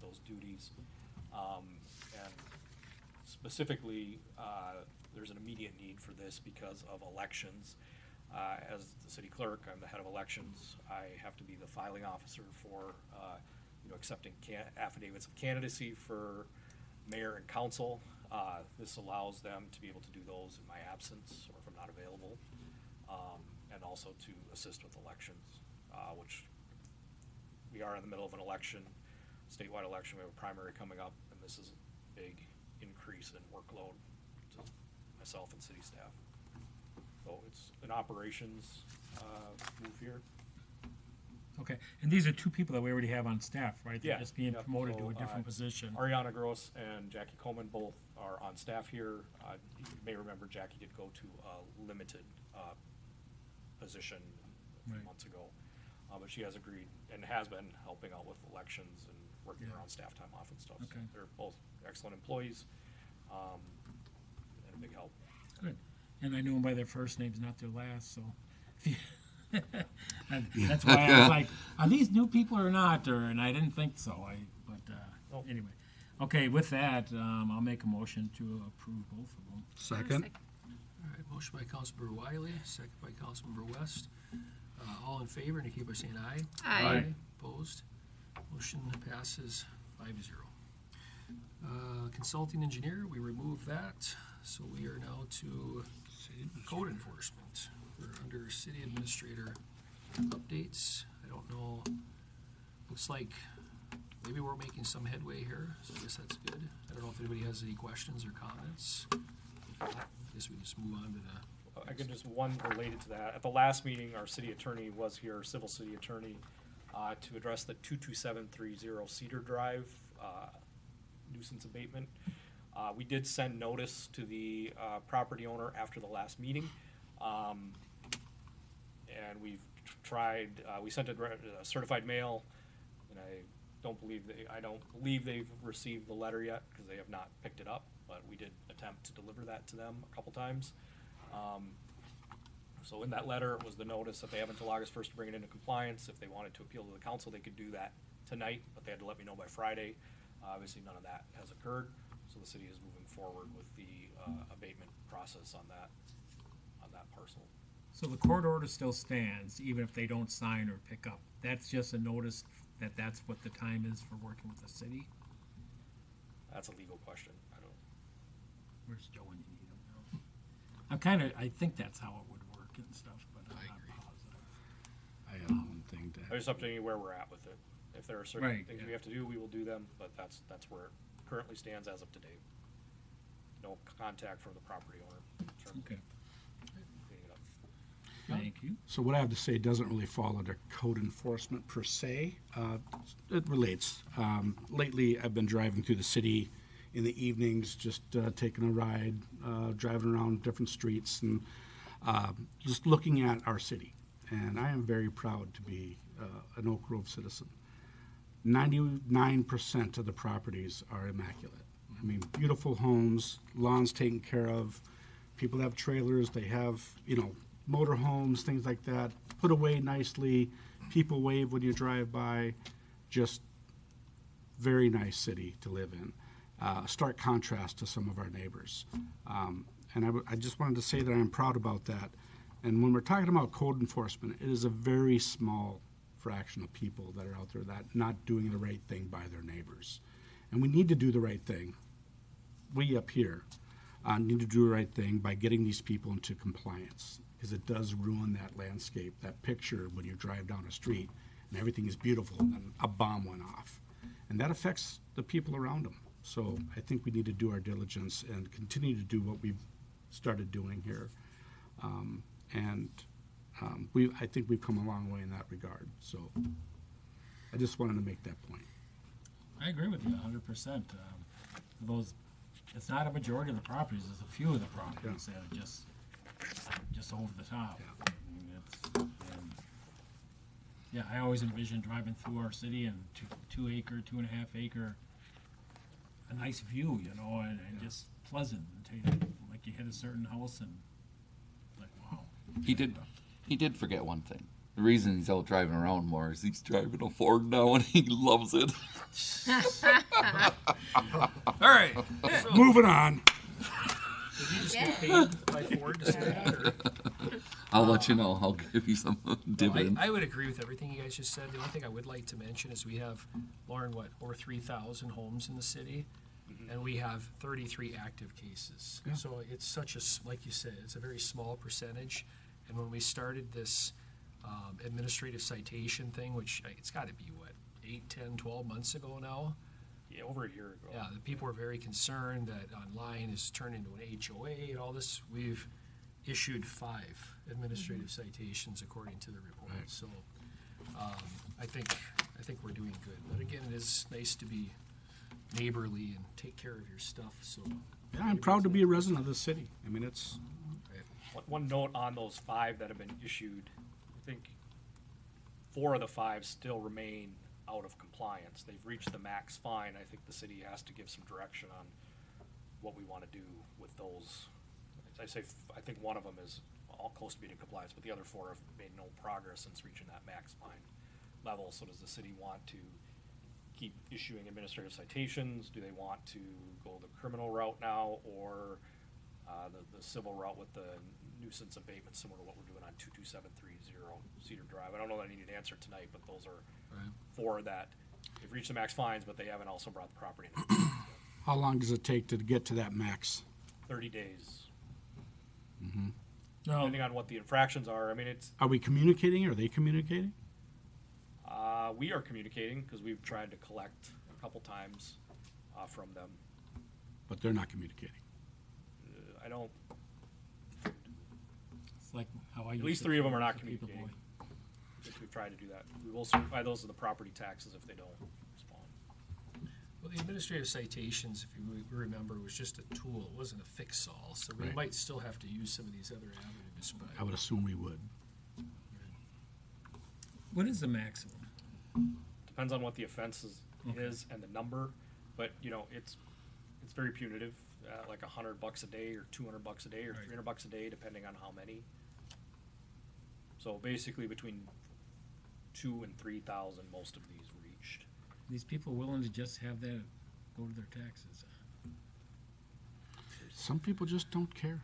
those duties. And specifically, there's an immediate need for this because of elections. As the city clerk, I'm the head of elections. I have to be the filing officer for, accepting affidavits of candidacy for mayor and council. This allows them to be able to do those in my absence or if I'm not available, and also to assist with elections, which we are in the middle of an election, statewide election. We have a primary coming up, and this is a big increase in workload to myself and city staff. So it's an operations move here. Okay, and these are 2 people that we already have on staff, right? They're Yeah, just being yep. promoted to So, a different position. Ariana Gross and Jackie Coleman both are on staff here. You may remember Jackie did go to a limited position a few Right. months ago. But she has agreed and has been helping out with elections and working Yeah. around staff time off and stuff. So Okay. they're both excellent employees, and a big help. Good. And I knew them by their first names, not their last, so. And that's why I was like, are these new people or not? And I didn't think so. Nope. Anyway. Okay, with that, I'll make a motion to approve both of them. Second. All right, motion by Councilmember Wiley, second by Councilmember West. All in favor, indicate by saying aye. Aye. Opposed, motion passes 5 to 0. Consulting engineer, we removed that, so we are now to code enforcement. We're under city administrator updates. I don't know, looks like maybe we're making some headway here, so I guess that's good. I don't know if anybody has any questions or comments. If not, I guess we just move on to the. I can just, one related to that. At the last meeting, our city attorney was here, civil city attorney, to address the 22730 Cedar Drive nuisance abatement. We did send notice to the property owner after the last meeting. And we've tried, we sent a certified mail, and I don't believe they've received the letter yet, because they have not picked it up, but we did attempt to deliver that to them a couple times. So in that letter was the notice that they have until August 1st to bring it into compliance. If they wanted to appeal to the council, they could do that tonight, but they had to let me know by Friday. Obviously, none of that has occurred, so the city is moving forward with the abatement process on that parcel. So the court order still stands, even if they don't sign or pick up. That's just a notice that that's what the time is for working with the city? That's a legal question. I don't. Where's Joe when you need him now? I think that's how it would work and stuff, but I'm not positive. I have one thing to add. It's up to you where we're at with it. If there are certain Right, things yeah. we have to do, we will do them, but that's where it currently stands as of today. No contact from the property owner in terms of Okay, cleaning it up. thank you. So what I have to say doesn't really fall under code enforcement per se. It relates. Lately, I've been driving through the city in the evenings, just taking a ride, driving around different streets, and just looking at our city. And I am very proud to be an Oak Grove citizen. 99% of the properties are immaculate. I mean, beautiful homes, lawns taken care of, people have trailers, they have, motor homes, things like that, put away nicely, people wave when you drive by, just very nice city to live in. Stark contrast to some of our neighbors. And I just wanted to say that I'm proud about that. And when we're talking about code enforcement, it is a very small fraction of people that are out there that not doing the right thing by their neighbors. And we need to do the right thing. We up here need to do the right thing by getting these people into compliance, because it does ruin that landscape, that picture when you drive down a street and everything is beautiful and then a bomb went off. And that affects the people around them. So I think we need to do our diligence and continue to do what we've started doing here. I think we've come a long way in that regard. So I just wanted to make that point. I agree with you 100%. Those, it's not a majority of the properties, it's a few of the properties that are just over the top. Yeah. I mean, I always envision driving through our city and 2.5 acre, a nice view, and just pleasant until like you hit a certain house and like, wow. He did forget one thing. The reason he's out driving around more is he's driving a Ford now and he loves it. All right. So, Moving on. did you just get paid by Ford to say that? Or? I'll let you know. I'll give you some dividends. I would agree with everything you guys just said. The only thing I would like to mention is we have, Lauren, over 3,000 homes in the city, and we have 33 active cases. Yeah. So it's such like you said, it's a very small percentage. And when we started this administrative citation thing, which it's got to be, 8, 10, 12 months ago now? Yeah, over a year ago. Yeah, the people were very concerned that online is turned into an HOA and all this. We've issued 5 administrative citations according to the report. Right. So I think we're doing good. But again, it is nice to be neighborly and take care of your stuff. So Yeah, I'm proud to be a resident of the city. I mean, it's, One note on those 5 that have been issued, I think 4 of the 5 still remain out of compliance. They've reached the max fine. I think the city has to give some direction on what we want to do with those. I think one of them is all close to being in compliance, but the other 4 have made no progress since reaching that max fine level. So does the city want to keep issuing administrative citations? Do they want to go the criminal route now, or the civil route with the nuisance abatement, similar to what we're doing on 22730 Cedar Drive? I don't know that I need an answer tonight, but those are 4 that they've reached the max fines, but they haven't also brought the property in. how long does it take to get to that max? 30 days, No, depending on what the infractions are. I mean, it's Are we communicating? Are they communicating? We are communicating, because we've tried to collect a couple times, from them. But they're not communicating. I don't, It's like how I at least used 3 of them are to not people communicating. boy. If we've tried to do that. We will certify those as the property taxes if they don't respond. Well, the administrative citations, if you remember, was just a tool. It wasn't a fix-all. So we Right. might still have to use some of these other avenues, but. I would assume we would. What is the maximum? Depends on what the offense is and the number, but, you know, it's very punitive, like $100 a day or $200 a day or Right. $300 a day, depending on how many. So basically between 2,000 and 3,000, most of these reached. These people willing to just have that go to their taxes? Some people just don't care.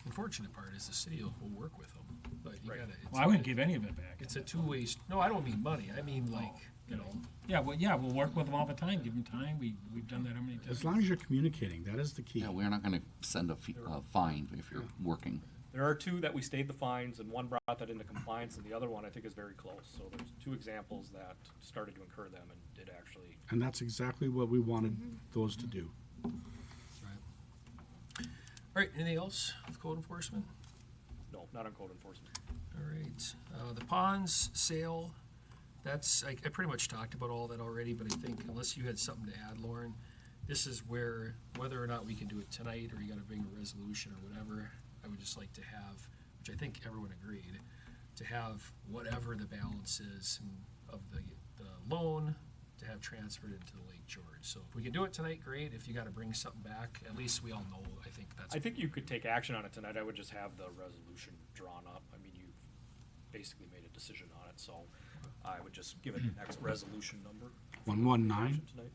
Unfortunate part is the city will work with them, but you Right. gotta. Well, I wouldn't give any of it back. It's a two-way, no, I don't mean money. I mean like, you know, Yeah, well, we'll work with them all the time, give them time, we've done that how many times? As long as you're communicating, that is the key. Yeah, we're not gonna send a fine if you're working. There are 2 that we stayed the fines, and one brought that into compliance, and the other one I think is very close. So there's 2 examples that started to incur them and did actually. And that's exactly what we wanted those to do. all right, anything else with code enforcement? No, not on code enforcement. All right, the ponds sale, that's, I pretty much talked about all that already, but I think unless you had something to add, Lauren, this is where, whether or not we can do it tonight, or you gotta bring a resolution or whatever, I would just like to have, which I think everyone agreed, to have whatever the balance is of the loan, to have transferred into the Lake George. So if we can do it tonight, great. If you gotta bring something back, at least we all know, I think that's. I think you could take action on it tonight. I would just have the resolution drawn up. I mean, you've basically made a decision on it, so I would just give it the next resolution number. 119? Tonight.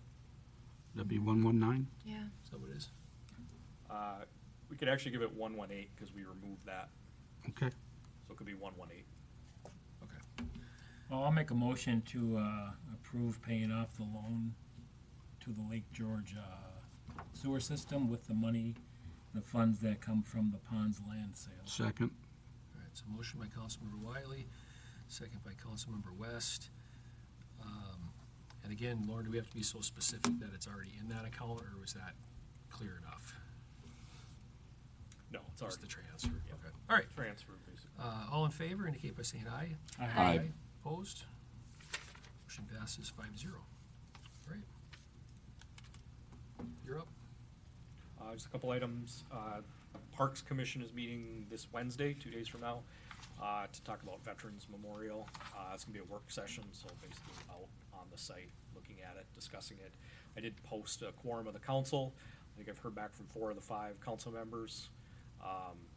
That'd be 119? Yeah. So it is. We could actually give it 118 because we removed that, Okay. so it could be 118. Okay. Well, I'll make a motion to approve paying off the loan to the Lake George sewer system with the money, the funds that come from the ponds land sale. Second. All right, so motion by Councilmember Wiley, second by Councilmember West. And again, Lauren, do we have to be so specific that it's already in that account, or was that clear enough? No, it's Just already the transfer, Yeah. okay. All right, transferred, basically. all in favor indicate by saying aye. Aye. Opposed? Motion passes 5-0. All right. You're up. Just a couple items. Parks Commission is meeting this Wednesday, 2 days from now, to talk about Veterans Memorial. It's gonna be a work session, so basically out on the site, looking at it, discussing it. I did post a quorum of the council. I think I've heard back from 4 of the 5 council members.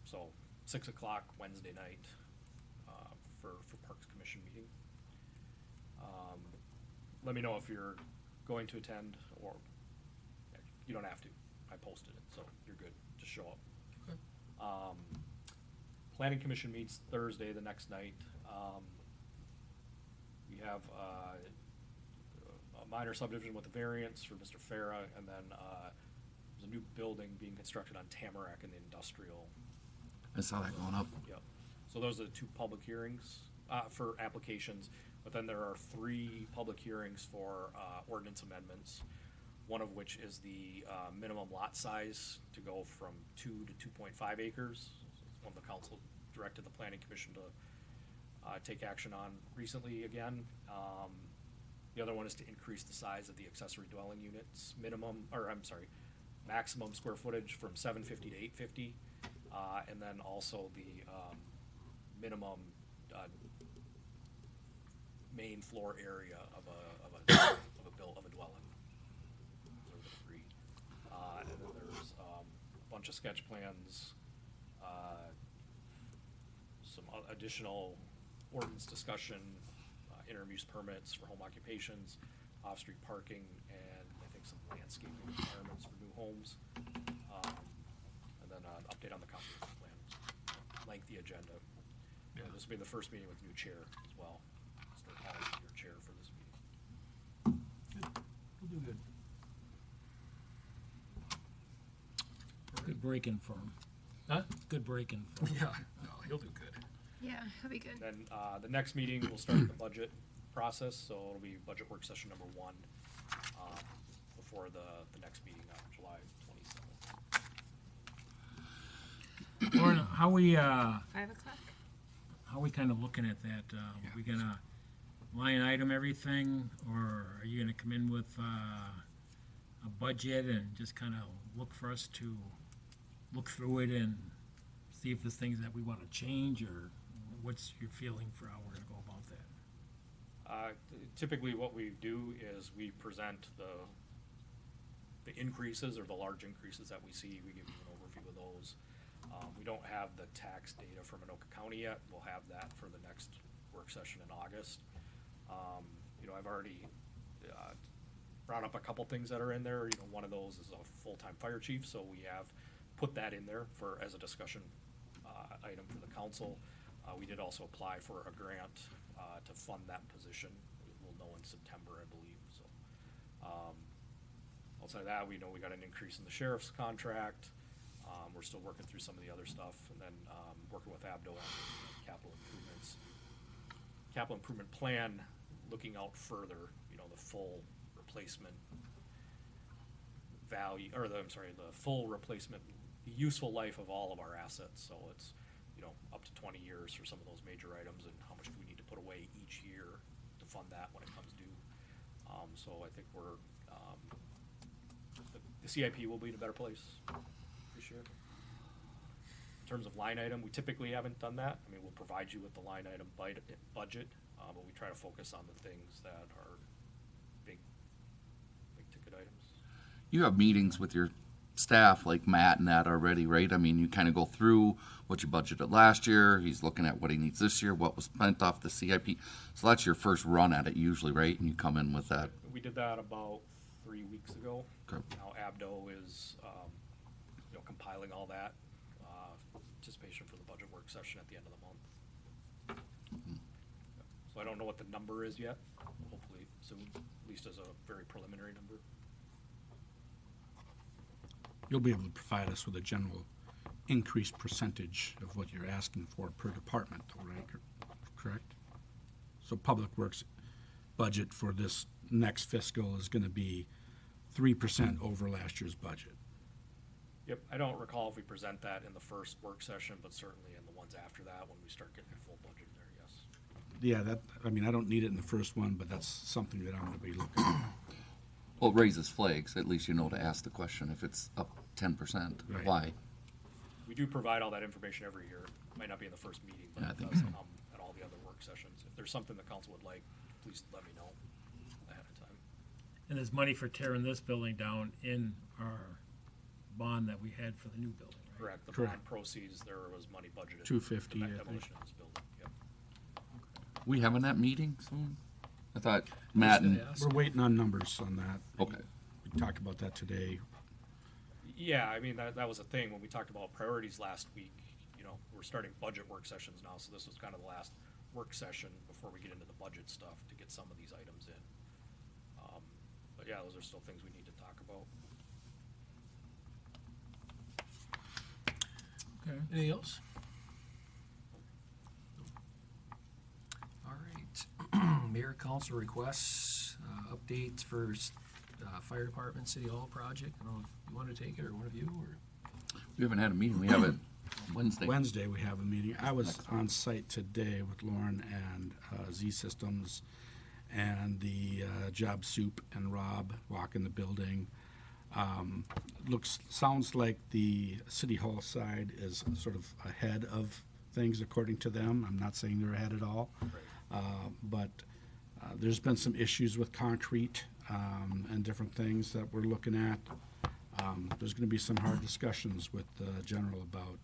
So 6 o'clock Wednesday night, for Parks Commission meeting. Let me know if you're going to attend, or you don't have to. I posted it, so you're good. Just show up. Okay. Planning Commission meets Thursday, the next night. We have a minor subdivision with a variance for Mr. Farah, and then there's a new building being constructed on Tamarack in the industrial. I saw that going up. Yep. So those are the 2 public hearings for applications, but then there are 3 public hearings for ordinance amendments, one of which is the minimum lot size to go from 2 to 2.5 acres. One the council directed the Planning Commission to take action on recently again. The other one is to increase the size of the accessory dwelling units maximum square footage from 750 to 850. And then also the minimum main floor area of a dwelling. Those are the 3. And then there's a bunch of sketch plans, some additional ordinance discussion, intermuse permits for home occupations, off-street parking, and I think some landscaping requirements for new homes. And then an update on the comprehensive plan. Lengthy agenda. Yeah. This will be the first meeting with new chair as well. Start calling your chair for this meeting. Good. We'll do good. Good break-in for him. Huh? Good break-in for him. Yeah, no, he'll do good. Yeah, that'd be good. Then, the next meeting, we'll start the budget process, so it'll be budget work session number 1, before the next meeting on July 27th. Lauren, how we, 5 o'clock? how we kind of looking at that? We gonna line item everything, or are you gonna come in with a budget and just kind of look for us to look through it and see if there's things that we want to change, or what's your feeling for how we're gonna go about that? Typically, what we do is we present the increases or the large increases that we see. We give you an overview of those. We don't have the tax data from Anoka County yet. We'll have that for the next work session in August. I've already brought up a couple things that are in there. One of those is a full-time fire chief, so we have put that in there as a discussion item for the council. We did also apply for a grant to fund that position. We'll know in September, I believe. So outside of that, we know we got an increase in the sheriff's contract. We're still working through some of the other stuff, and then working with Abdo on the capital improvements. Capital improvement plan, looking out further, the full replacement value, or the full replacement, useful life of all of our assets. So it's, up to 20 years for some of those major items, and how much do we need to put away each year to fund that when it comes due. So I think we're, the CIP will be in a better place this year. In terms of line item, we typically haven't done that. I mean, we'll provide you with the line item budget, but we try to focus on the things that are big ticket items. You have meetings with your staff like Matt and that already, right? I mean, you kind of go through what you budgeted last year. He's looking at what he needs this year, what was spent off the CIP. So that's your first run at it usually, right? And you come in with that. We did that about 3 weeks ago. Okay. Now Abdo is, compiling all that, anticipation for the budget work session at the end of the month. So I don't know what the number is yet. Hopefully soon, at least as a very preliminary number. You'll be able to provide us with a general increased percentage of what you're asking for per department, though, right? Correct? So Public Works budget for this next fiscal is gonna be 3% over last year's budget. Yep, I don't recall if we present that in the first work session, but certainly in the ones after that, when we start getting the full budget there, yes. Yeah, I don't need it in the first one, but that's something that I'm gonna be looking at. Well, it raises flags. At least you know to ask the question if it's up 10%. Right. Why? We do provide all that information every year. Might not be in the first meeting, but Yeah, I it think does so. come at all the other work sessions. If there's something the council would like, please let me know ahead of time. And there's money for tearing this building down in our bond that we had for the new building, right? Correct, the Correct. bond proceeds, there was money budgeted. $250, for I think. demolition of this building, yep. We having that meeting soon? I thought Matt and, We're waiting on numbers on that. okay. We talked about that today. Yeah, I mean, that was a thing, when we talked about priorities last week, we're starting budget work sessions now, so this was kind of the last work session before we get into the budget stuff to get some of these items in. But yeah, those are still things we need to talk about. Okay. Anything else? All right. Mayor council requests, updates for fire department, city hall project. I don't know if you want to take it, or one of you, or? We haven't had a meeting. We have it Wednesday. Wednesday, we have a meeting. I was on site today with Lauren and Z Systems and the Job Soup and Rob walking the building. Sounds like the City Hall side is sort of ahead of things according to them. I'm not saying they're ahead at all. But there's been some issues with concrete and different things that we're looking at. There's going to be some hard discussions with the general about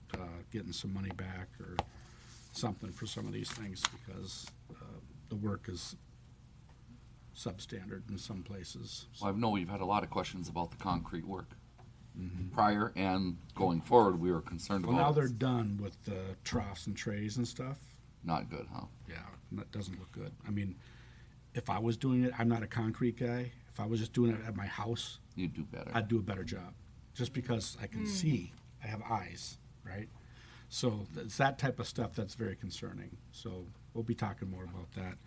getting some money back or something for some of these things, because the work is substandard in some places. Well, I know we've had a lot of questions about the concrete work. Prior and going forward, we were concerned Well, about. now they're done with the troughs and trays and stuff. Not good, huh? Yeah, that doesn't look good. I mean, if I was doing it, I'm not a concrete guy. If I was just doing it at my house, You do better. I'd do a better job. Just because I can see, I have eyes, right? So it's that type of stuff that's very concerning. So we'll be talking more about that.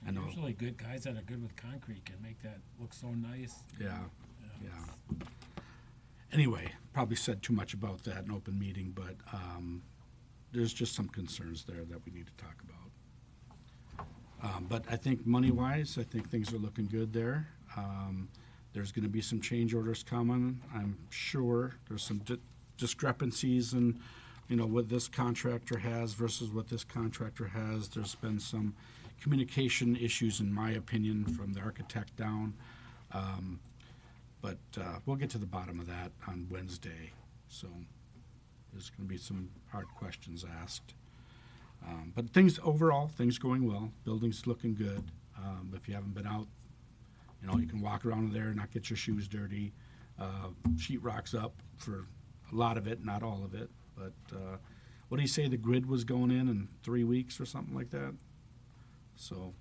I know. Usually good guys that are good with concrete can make that look so nice. Yeah, yeah. Anyway, probably said too much about that in open meeting, but there's just some concerns there that we need to talk about. But I think money-wise, I think things are looking good there. There's going to be some change orders coming. I'm sure there's some discrepancies in, what this contractor has versus what this contractor has. There's been some communication issues, in my opinion, from the architect down. But we'll get to the bottom of that on Wednesday. So there's going to be some hard questions asked. But things going well. Building's looking good. If you haven't been out, you can walk around there and not get your shoes dirty. Sheetrock's up for a lot of it, not all of it. But what do you say, the grid was going in 3 weeks or something like that? So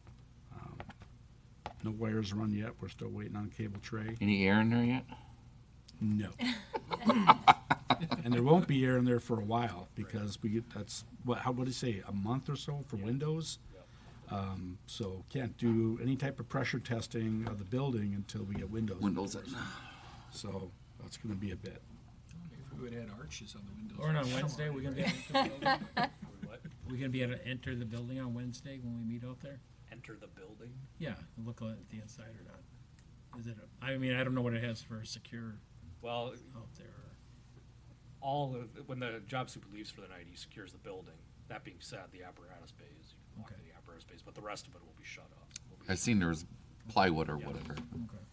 no wires run yet. We're still waiting on a cable tray. Any air in there yet? No. And there won't be air in there for a while because what do you say, a month or so for Windows? So can't do any type of pressure testing of the building until we get Windows. So that's going to be a bit. Maybe we would add arches on the windows. Or on Wednesday, we're gonna be able to enter the building. We're gonna be able to enter the building on Wednesday when we meet out there? Enter the building. Yeah, look at the inside or not. Is it I don't know what it has for secure Well, out there. when the job super leaves for the night, he secures the building. That being said, the apparatus bays, you can walk Okay. into the apparatus bays, but the rest of it will be shut off. I seen there was plywood or whatever. Okay.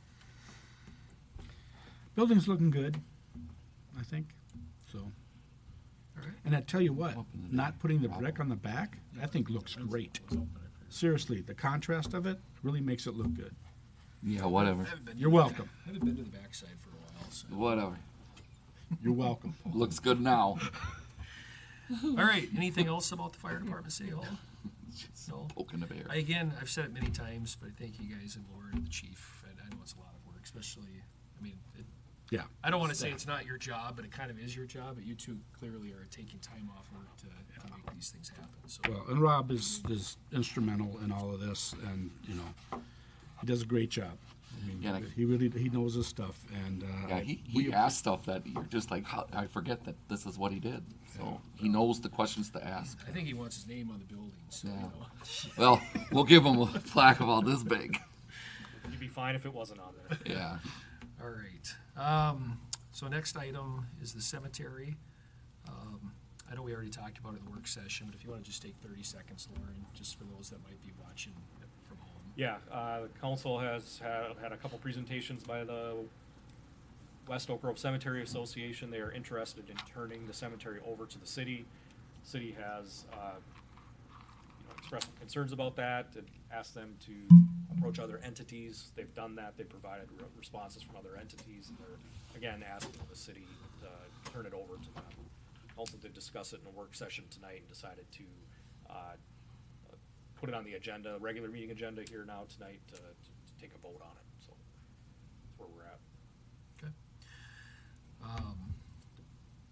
Building's looking good, I think. So. right. And I tell you what, Up in the not putting the brick on the back, I think looks great. Seriously, the contrast of it really makes it look good. Yeah, whatever. I haven't been You're to- welcome. I haven't been to the backside for a while, so. Whatever. You're welcome. Looks good now. All right, anything else about the fire department, City Hall? No? Poking the bear. I've said it many times, but I thank you guys and Laura and the chief. I know it's a lot of work, especially, Yeah. I don't want to say it's not your job, but it kind of is your job, but you two clearly are taking time off work to make these things happen, so. Well, and Rob is instrumental in all of this, and he does a great job. I mean, Yeah, he knows his stuff, and Yeah, he asked stuff that you're just like, I forget that this is what he did. So he knows the questions to ask. I think he wants his name on the building, so, Yeah. Well, we'll give him a plaque about this big. You'd be fine if it wasn't on there. Yeah. All right. So next item is the cemetery. I know we already talked about it in the work session, but if you want to just take 30 seconds, Lauren, just for those that might be watching from home. Yeah, the council has had a couple presentations by the West Oak Grove Cemetery Association. They are interested in turning the cemetery over to the city. City has expressed concerns about that and asked them to approach other entities. They've done that. They provided responses from other entities, and they're again asking the city to turn it over to them. Council did discuss it in a work session tonight and decided to put it on the agenda, regular meeting agenda here now tonight to take a vote on it. So that's where we're at. Okay.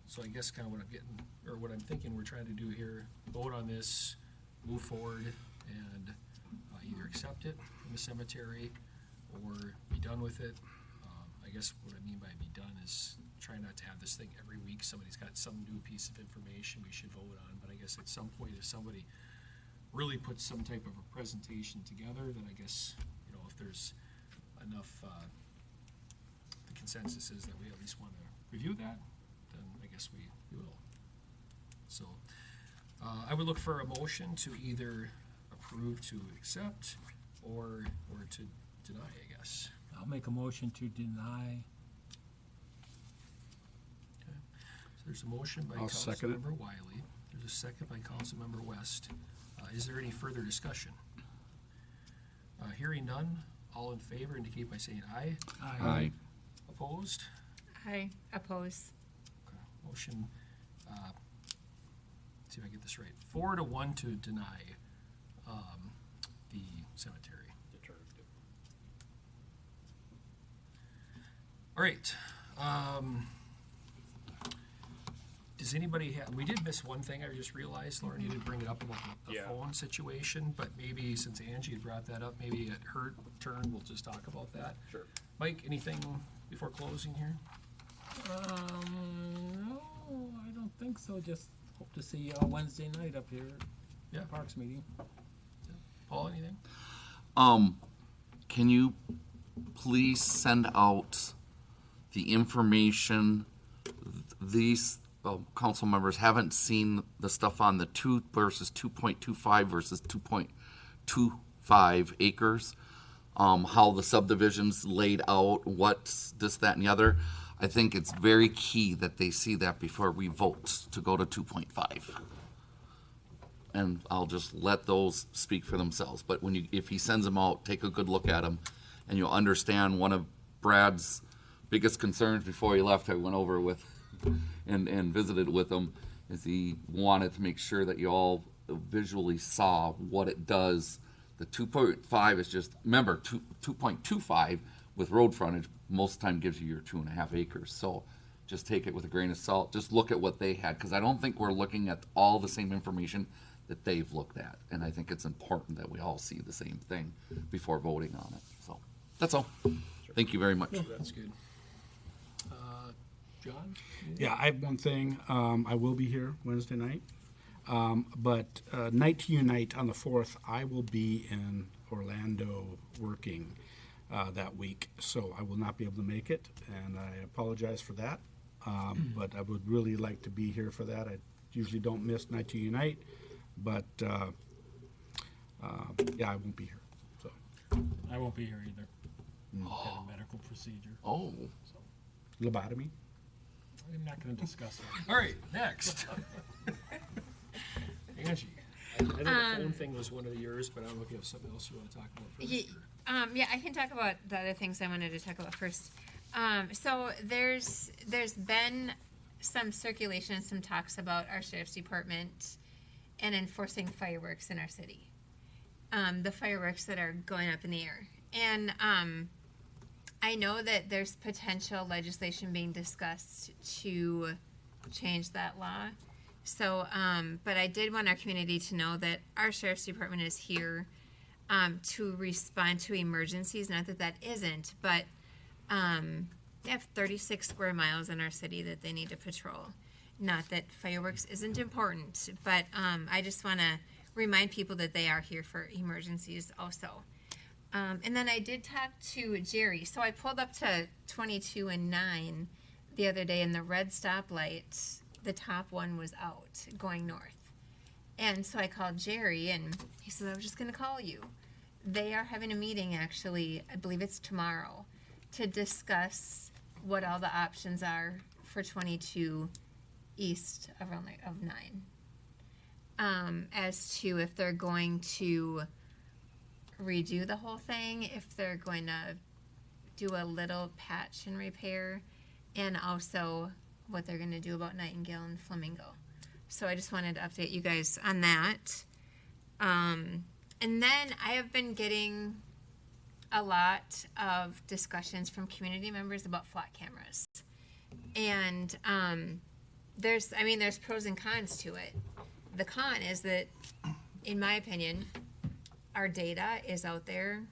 So I guess kind of what I'm getting, or what I'm thinking we're trying to do here, vote on this, move forward, and either accept it from the cemetery or be done with it. I guess what I mean by be done is try not to have this thing every week. Somebody's got some new piece of information we should vote on, but I guess at some point if somebody really puts some type of a presentation together, then I guess, if there's enough, the consensus is that we at least want to review that, then I guess we will. So, I would look for a motion to either approve to accept or to deny, I guess. I'll make a motion to deny. Okay. So there's a motion by I'll second it. Councilmember Wiley. There's a second by Councilmember West. Is there any further discussion? Hearing none, all in favor indicate by saying aye. Aye. Opposed? I oppose. Okay. Motion, see if I get this right, 4-1 to deny the cemetery. All right. Does anybody have, we did miss one thing, I just realized, Lauren, you didn't bring it up about the Yeah. phone situation, but maybe since Angie had brought that up, maybe at her turn, we'll just talk about that. Sure. Mike, anything before closing here? No, I don't think so. Just hope to see you all Wednesday night up here Yeah. at Parks meeting. Paul, anything? Can you please send out the information? These council members haven't seen the stuff on the 2 versus 2.25 versus 2.25 acres. How the subdivisions laid out, what's this, that, and the other. I think it's very key that they see that before we vote to go to 2.5. And I'll just let those speak for themselves. But if he sends them out, take a good look at them, and you'll understand one of Brad's biggest concerns before he left. I went over with and visited with him, is he wanted to make sure that you all visually saw what it does. The 2.5 is just, remember, 2.25 with road frontage most of the time gives you your 2.5 acres. So just take it with a grain of salt. Just look at what they had, because I don't think we're looking at all the same information that they've looked at. And I think it's important that we all see the same thing before voting on it. So that's all. Thank you very much. That's good. John? Yeah, I have one thing. I will be here Wednesday night. But Night to Unite on the 4th, I will be in Orlando working that week. So I will not be able to make it, and I apologize for that. But I would really like to be here for that. I usually don't miss Night to Unite, but yeah, I won't be here. So I won't be here either. Had a medical procedure. Oh, lobotomy. I'm not going to discuss it. All right, next. Angie, I know the phone thing was one of yours, but I don't know if you have something else you want to talk about first. Yeah, I can talk about the other things I wanted to talk about first. So there's been some circulation, some talks about our sheriff's department and enforcing fireworks in our city. The fireworks that are going up in the air. And I know that there's potential legislation being discussed to change that law. So, but I did want our community to know that our sheriff's department is here to respond to emergencies. Not that that isn't, but they have 36 square miles in our city that they need to patrol. Not that fireworks isn't important, but I just want to remind people that they are here for emergencies also. And then I did talk to Jerry. So I pulled up to 22 and 9 the other day, and the red stoplight, the top one was out going north. And so I called Jerry, and he said, I was just going to call you. They are having a meeting, actually, I believe it's tomorrow, to discuss what all the options are for 22 east of 9. As to if they're going to redo the whole thing, if they're going to do a little patch and repair, and also what they're going to do about Nightingale and Flamingo. So I just wanted to update you guys on that. And then I have been getting a lot of discussions from community members about flock cameras. And there's pros and cons to it. The con is that, in my opinion, our data is out there.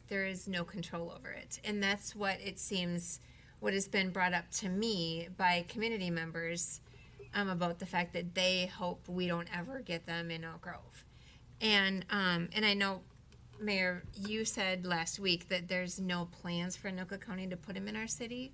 There is no control over it. And that's what it seems, what has been brought up to me by community members about the fact that they hope we don't ever get them in Oak Grove. And I know, Mayor, you said last week that there's no plans for Anoka County to put them in our city.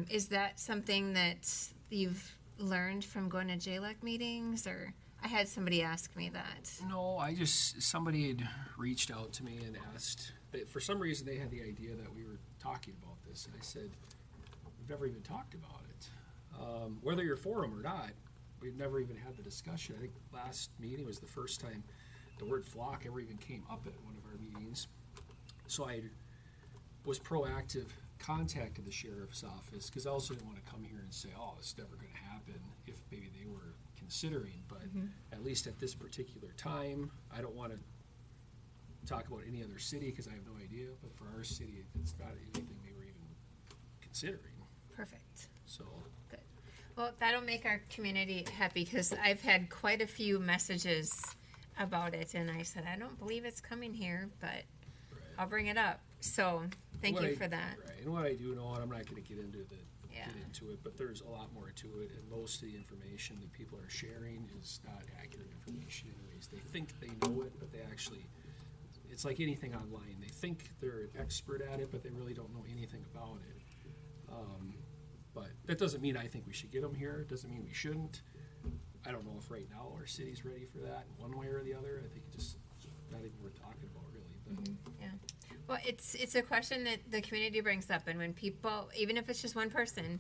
Is that something that you've learned from going to JLEC meetings, or I had somebody ask me that? No, somebody had reached out to me and asked, for some reason they had the idea that we were talking about this, and I said, we've never even talked about it. Whether you're for them or not, we've never even had the discussion. I think last meeting was the first time the word flock ever even came up at one of our meetings. So I was proactive, contacted the sheriff's office, because I also didn't want to come here and say, oh, it's never going to happen, if maybe they were considering. But at least at this particular time, I don't want to talk about any other city because I have no idea. But for our city, it's not anything they were even considering. Perfect. So Good. Well, that'll make our community happy because I've had quite a few messages about it, and I said, I don't believe it's coming here, but I'll bring it up. So thank What you I- for that. Right, and what I do know, and I'm not gonna get into Yeah. it, but there's a lot more to it, and most of the information that people are sharing is not accurate information anyways. They think they know it, but they actually, it's like anything online. They think they're an expert at it, but they really don't know anything about it. But that doesn't mean I think we should get them here. It doesn't mean we shouldn't. I don't know if right now our city's ready for that, one way or the other. I think it just not even worth talking about really. But Yeah. Well, it's a question that the community brings up, and when people, even if it's just one person,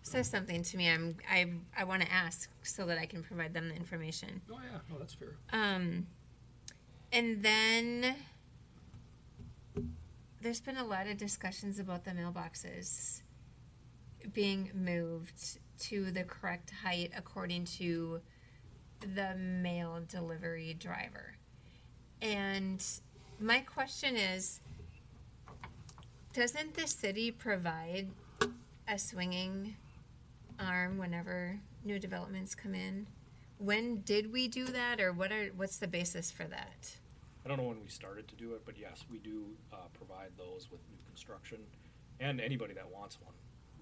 says something to me, I want to ask so that I can provide them the information. oh yeah, no, that's fair. And then there's been a lot of discussions about the mailboxes being moved to the correct height according to the mail delivery driver. And my question is, doesn't the city provide a swinging arm whenever new developments come in? When did we do that, or what's the basis for that? I don't know when we started to do it, but yes, we do provide those with new construction, and anybody that wants one,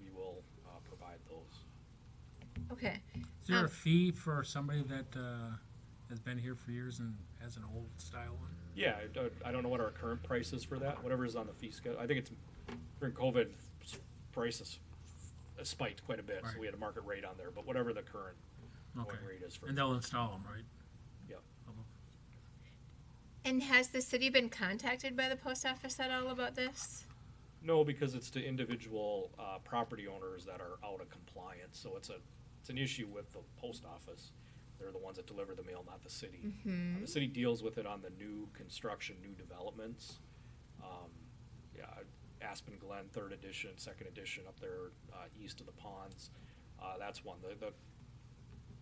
we will provide those. Okay. Is there a fee for somebody that has been here for years and has an old style one? Yeah, I don't know what our current price is for that, whatever is on the fee schedule. I think it's, during COVID, prices spiked quite a bit, so Right. we had a market rate on there, but whatever the current going Okay. rate is for. And they'll install them, right? Yeah. And has the city been contacted by the post office at all about this? No, because it's to individual property owners that are out of compliance, so it's an issue with the post office. They're the ones that deliver the mail, not the city. The city deals with it on the new construction, new developments. Yeah, Aspen Glen, 3rd edition, 2nd edition up there east of the ponds. That's one.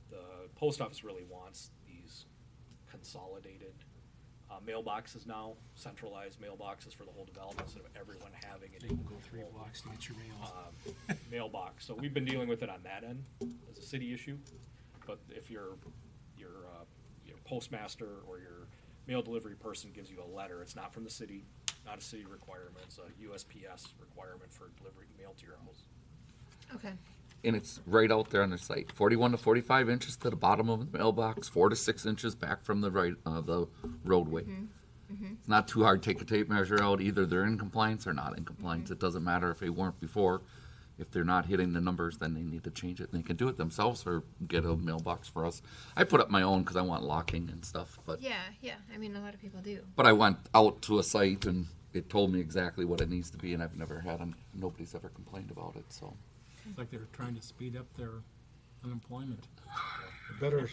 The post office really wants these consolidated mailboxes now, centralized mailboxes for the whole development instead of everyone having an You can go 3 blocks to get your mail. mailbox. So we've been dealing with it on that end as a city issue. But if your postmaster or your mail delivery person gives you a letter, it's not from the city, not a city requirement, it's a USPS requirement for delivering mail to your house. Okay. And it's right out there on their site. 41 to 45 inches to the bottom of the mailbox, 4 to 6 inches back from the the roadway. It's not too hard to take a tape measure out. Either they're in compliance or not in compliance. It doesn't matter if they weren't before. If they're not hitting the numbers, then they need to change it. And they can do it themselves or get a mailbox for us. I put up my own because I want locking and stuff. But Yeah. I mean, a lot of people do. I went out to a site and it told me exactly what it needs to be, and I've never had nobody's ever complained about it. So. It's like they're trying to speed up their unemployment. Better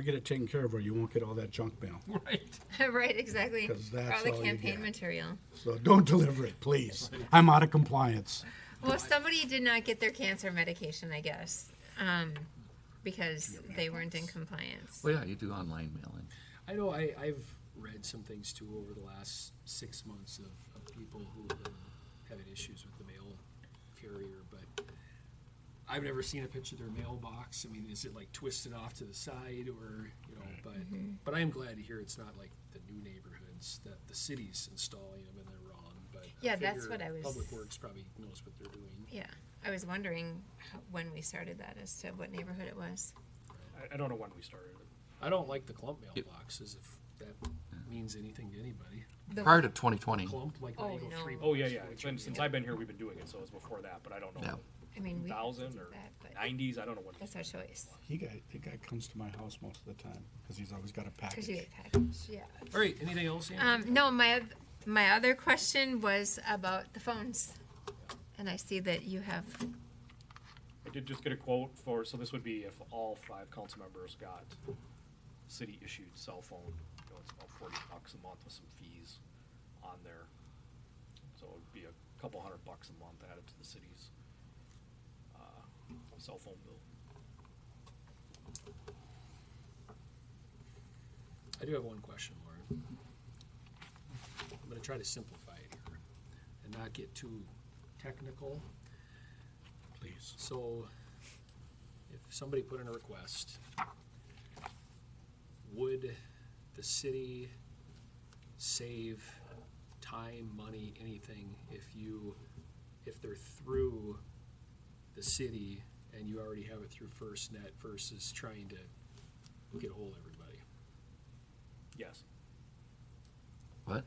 get it taken care of or you won't get all that junk mail. Right. Right, exactly. 'Cause that's all the all you campaign get. material. So don't deliver it, please. I'm out of compliance. Well, somebody did not get their cancer medication, I guess, because they weren't in compliance. Well, yeah, you do online mailing. I know I've read some things too over the last 6 months of people who have having issues with the mail carrier, but I've never seen a picture of their mailbox. I mean, is it like twisted off to the side or, but I am glad to hear it's not like the new neighborhoods that the city's installing them and they're wrong, but Yeah, I that's figure what I was- Public Works probably knows what they're doing. Yeah, I was wondering when we started that as to what neighborhood it was. I don't know when we started it. I don't like the clump mailboxes if that means anything to anybody. Prior to 2020. Clump, like Oh, when you go no. 3 Oh, yeah, blocks, yeah. you It's want your been, since mail. I've been here, we've been doing it, so it was before that, but I don't know. Yeah. I mean, we have to 1,000 do or that, but 90s, I don't know when. that's our choice. The guy comes to my house most of the time because he's always got a Because you package. get package, yeah. All right, anything else, Andy? No, my other question was about the phones. And I see that you have, I did just get a quote for, so this would be if all 5 council members got city-issued cell phone. You know, it's about $40 a month with some fees on there. So it would be a couple $100 a month added to the city's cell phone bill. I do have one question, Lauren. I'm gonna try to simplify it here and not get too technical. Please. So, if somebody put in a request, would the city save time, money, anything if they're through the city and you already have it through FirstNet versus trying to get a hold of everybody? Yes. What?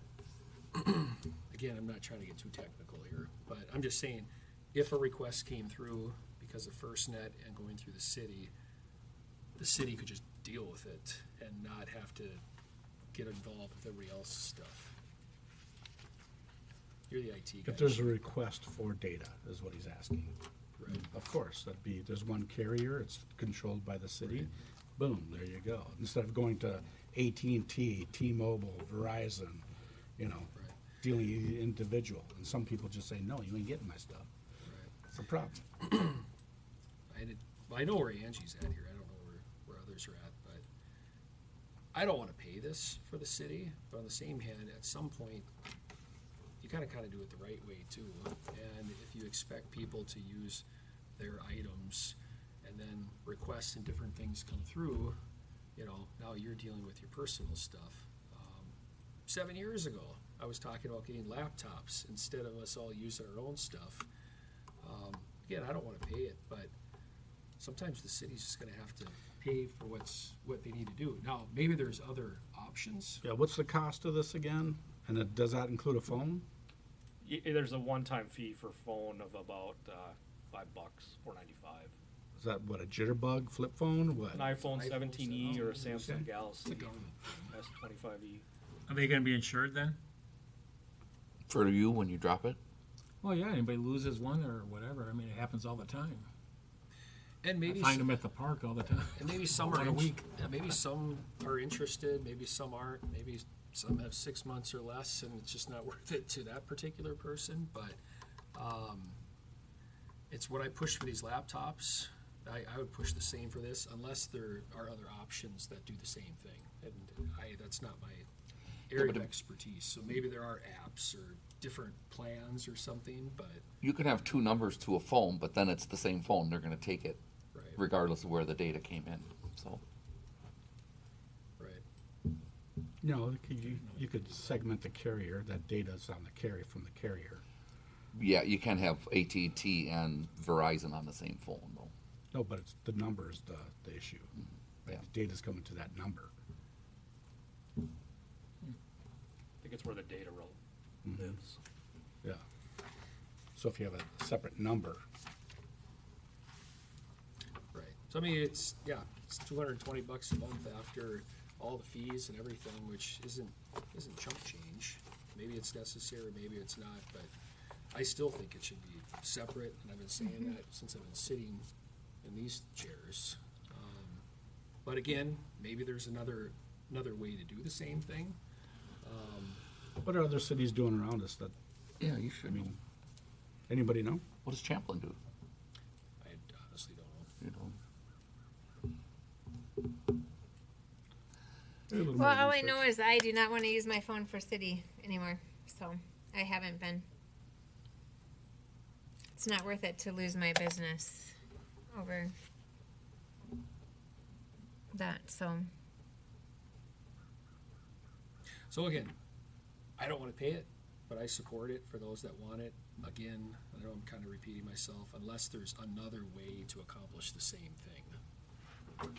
Again, I'm not trying to get too technical here, but I'm just saying, if a request came through because of FirstNet and going through the city could just deal with it and not have to get involved with everybody else's stuff. You're the IT guy. If there's a request for data, is what he's asking. Right. Of course, there's one carrier, it's controlled by the city, boom, there you go. Instead of going to AT&T, T-Mobile, Verizon, you know, Right. dealing with the individual. And some people just say, no, you ain't getting my stuff. Right. It's a problem. I know where Angie's at here. I don't know where others are at, but I don't want to pay this for the city. But on the same hand, at some point, you gotta kind of do it the right way too. And if you expect people to use their items and then requests and different things come through, you know, now you're dealing with your personal stuff. 7 years ago, I was talking about getting laptops instead of us all using our own stuff. Again, I don't want to pay it, but sometimes the city's just going to have to pay for what they need to do. Now, maybe there's other options. Yeah, what's the cost of this again? And does that include a phone? There's a one-time fee for phone of about $5, $4.95. Is that what, a jitterbug flip phone? What? An iPhone iPhone 17e or a 17. Samsung Okay. Galaxy It's a government S25e. Are they gonna be insured then? For you when you drop it? Well, yeah, anybody loses one or whatever, I mean, it happens all the time. And I maybe find them at the park all the time. And maybe some are One a week. maybe some are interested, maybe some aren't, maybe some have 6 months or less, and it's just not worth it to that particular person. But it's what I push for these laptops. I would push the same for this, unless there are other options that do the same thing. And that's not my area of expertise. So maybe there are apps or different plans or something, but You can have two numbers to a phone, but then it's the same phone. They're going to take it right, regardless of where the data came in. So right. No, you could segment the carrier, that data's on the carrier, from the carrier. yeah, you can have AT&T and Verizon on the same phone though. No, but it's the number is the issue. Right? Yeah. The data's coming to that number. I think it's where the data lives. Yeah. So if you have a separate number, Right. So I mean, it's $220 a month after all the fees and everything, which isn't chump change. Maybe it's necessary, maybe it's not, but I still think it should be separate, and I've been saying that since I've been sitting in these chairs. But again, maybe there's another way to do the same thing. what are other cities doing around us that, Yeah, you should. I mean, anybody know? What does Champlin do? I honestly don't know. You know, A little Well, more all I research. know is I do not want to use my phone for city anymore, so I haven't been. It's not worth it to lose my business over that, so. So again, I don't want to pay it, but I support it for those that want it. Again, I know I'm kind of repeating myself, unless there's another way to accomplish the same thing.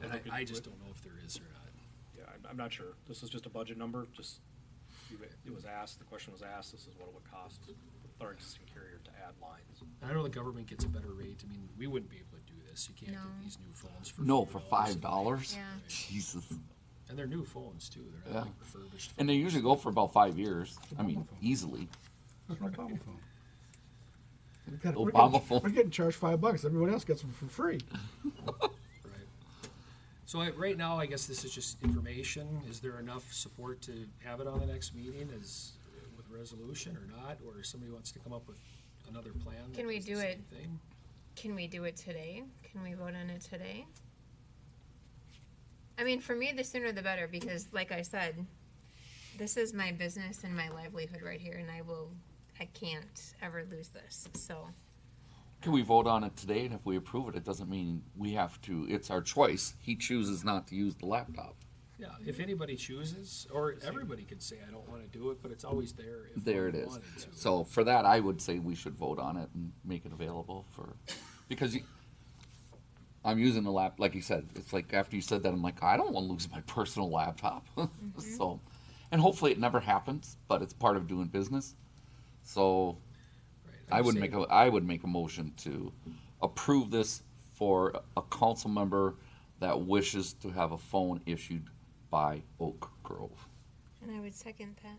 And I just don't know if there is or not. Yeah, I'm not sure. This is just a budget number, just, it was asked, the question was asked, this is what it would cost with our existing carrier to add lines. I know the government gets a better rate. I mean, we wouldn't be able to do this. You can't No. get these new phones for no, for $5. $5. Yeah. Jesus. And they're new phones too. They're Yeah. not like refurbished. And they phones. usually go for about 5 years. I mean, easily. That's no Obama phone. We're Obama phone. We're getting charged $5. Everyone else gets them for free. Right. So right now, I guess this is just information. Is there enough support to have it on the next meeting as with resolution or not? Or if somebody wants to come up with another plan? that Can we does the do it? same thing? Can we do it today? Can we vote on it today? I mean, for me, the sooner the better, because like I said, this is my business and my livelihood right here, and I can't ever lose this, so. Can we vote on it today? And if we approve it, it doesn't mean we have to, it's our choice. He chooses not to use the laptop. Yeah, if anybody chooses, or everybody could say, I don't wanna do it, but it's always there if There it one is. wanted to. So for that, I would say we should vote on it and make it available for, because I'm using the like you said, it's like after you said that, I'm like, I don't want to lose my personal laptop. So, and hopefully it never happens, but it's part of doing business. So Right, I I'm would saying- I would make a motion to approve this for a council member that wishes to have a phone issued by Oak Grove. And I would second that.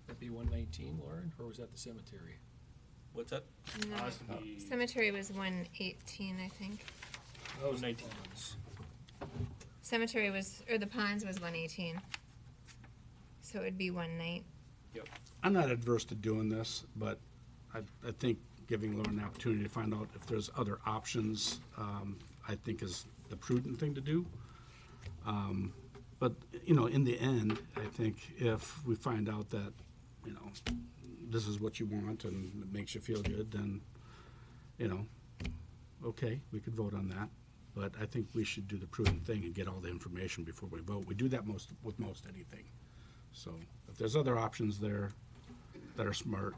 That'd be 119, Lauren, or was that the cemetery? What's that? No. Has to be Cemetery was 118, I think. That was 19. Ponds. Cemetery was, or the ponds was 118. So it would be 19. I'm not adverse to doing this, but I think giving Lauren the opportunity to find out if there's other options, I think is the prudent thing to do. But, you know, in the end, I think if we find out that, you know, this is what you want and it makes you feel good, then, you know, okay, we could vote on that. But I think we should do the prudent thing and get all the information before we vote. We do that with most anything. So if there's other options there that are smart,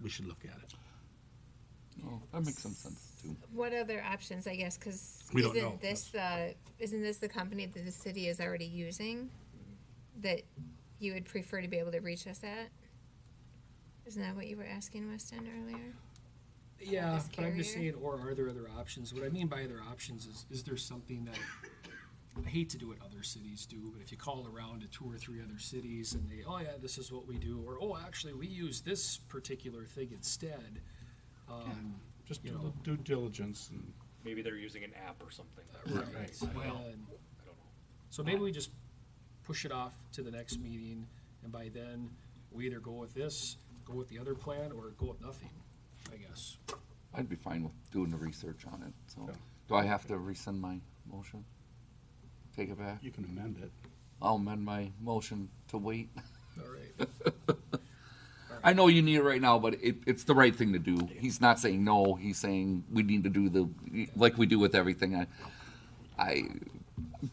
we should look at it. Oh, that makes some sense too. What other options, I guess, because We don't know. isn't this the company that the city is already using that you would prefer to be able to reach us at? Isn't that what you were asking West End earlier? Yeah, this but I'm just carrier? saying, or are there other options? What I mean by other options is there something that, I hate to do what other cities do, but if you call around to 2 or 3 other cities and they, oh yeah, this is what we do, or oh, actually, we use this particular thing instead. Just You do know. due diligence and. Maybe they're using an app or something. Right. Well, And I don't know. so maybe we just push it off to the next meeting, and by then, we either go with this, go with the other plan, or go with nothing, I guess. I'd be fine with doing the research on it, so. Yeah. Do I have to rescind my motion? Take it back? You can amend it. I'll amend my motion to wait. All right. I know you need it right now, but it's the right thing to do. He's not saying no, he's saying we need to do like we do with everything.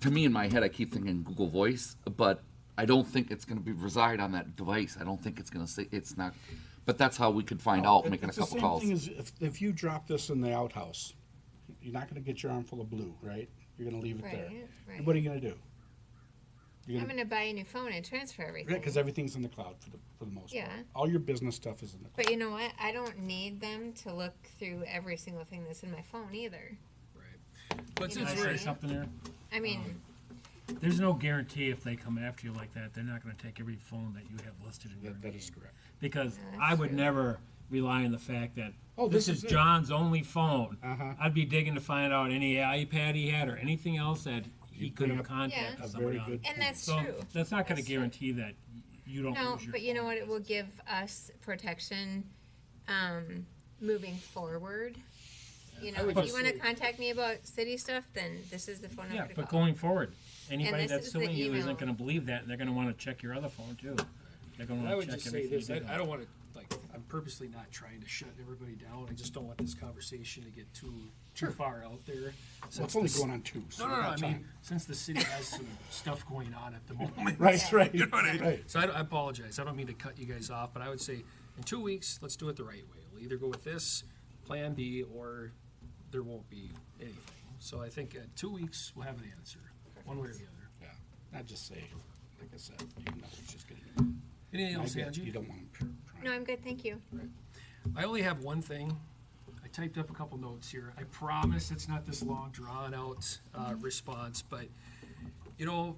To me, in my head, I keep thinking Google Voice, but I don't think it's gonna reside on that device. I don't think it's gonna say, it's not, but that's how we could find out, making a couple calls. It's the same thing as if you drop this in the outhouse, you're not gonna get your armful of blue, right? You're gonna leave it there. Right, right. And what are you gonna do? You're I'm gonna, gonna buy a new phone and transfer everything. right, because everything's in the cloud for the most part. Yeah. All your business stuff is in the cloud. But you know what? I don't need them to look through every single thing that's in my phone either. Right. But You know since Can I what we're, say something there? I mean, There's no guarantee if they come after you like that, they're not gonna take every phone that you have listed in your That name. is correct. Because Yeah, that's I would true. never rely on the fact that, Oh, this this is is it. John's only phone. Uh-huh. I'd be digging to find out any iPad he had or anything else that he You could bring have up contacted Yeah. A somebody very on. good and that's So true. that's not gonna That's true. guarantee that you don't No, lose your but you know phone. what? It will give us protection moving forward. You know, would if just you want to say- contact me about city stuff, then this is the phone number Yeah, to but call. going forward, anybody this that's is the suing you email. isn't gonna believe that, and they're gonna wanna check your other phone too. They're gonna I wanna would check just say everything you this, do. I don't wanna, like, I'm purposely not trying to shut everybody down, I just don't want this conversation to get too far out there. Well, since it's only this- going on 2, so No, we no, I got mean, time. since the city has some stuff going on at the moment. Right, right, You know what I mean? right. So I apologize, I don't mean to cut you guys off, but I would say, in 2 weeks, let's do it the right way. We'll either go with this, Plan B, or there won't be anything. So I think at 2 weeks, we'll have an answer, one way or the other. Yeah, not just say, like I said, you know, it's just gonna. Anything else, I get Angie? You don't want them trying. No, I'm good. Thank you. I only have one thing. I typed up a couple notes here. I promise it's not this long, drawn-out response, but, you know,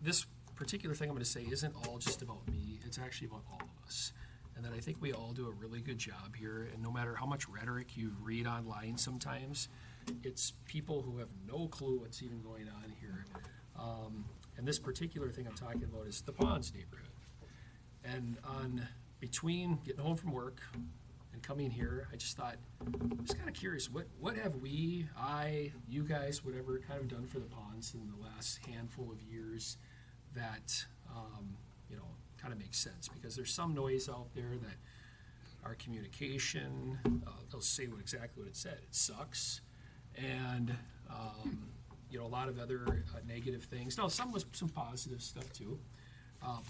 this particular thing I'm going to say isn't all just about me. It's actually about all of us. And that I think we all do a really good job here, and no matter how much rhetoric you read online sometimes, it's people who have no clue what's even going on here. And this particular thing I'm talking about is the Ponds neighborhood. And between getting home from work and coming here, I just thought, just kind of curious, what have we, you guys, whatever, kind of done for the Ponds in the last handful of years that, you know, kind of makes sense? Because there's some noise out there that our communication, they'll say exactly what it said. It sucks. And, you know, a lot of other negative things. Now, some was some positive stuff too.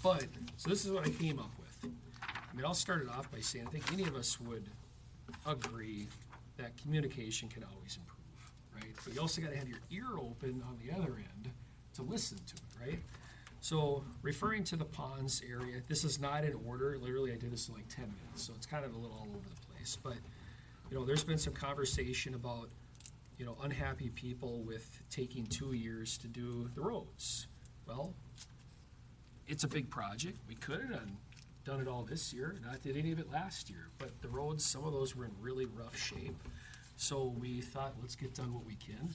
But, so this is what I came up with. I mean, I'll start it off by saying, I think any of us would agree that communication can always improve, right? But you also gotta have your ear open on the other end to listen to it, right? So, referring to the ponds area, this is not in order. Literally, I did this in like 10 minutes, so it's kind of a little all over the place. But, you know, there's been some conversation about, you know, unhappy people with taking 2 years to do the roads. Well, it's a big project. We could have done it all this year, not did any of it last year. But the roads, some of those were in really rough shape. So we thought, let's get done what we can.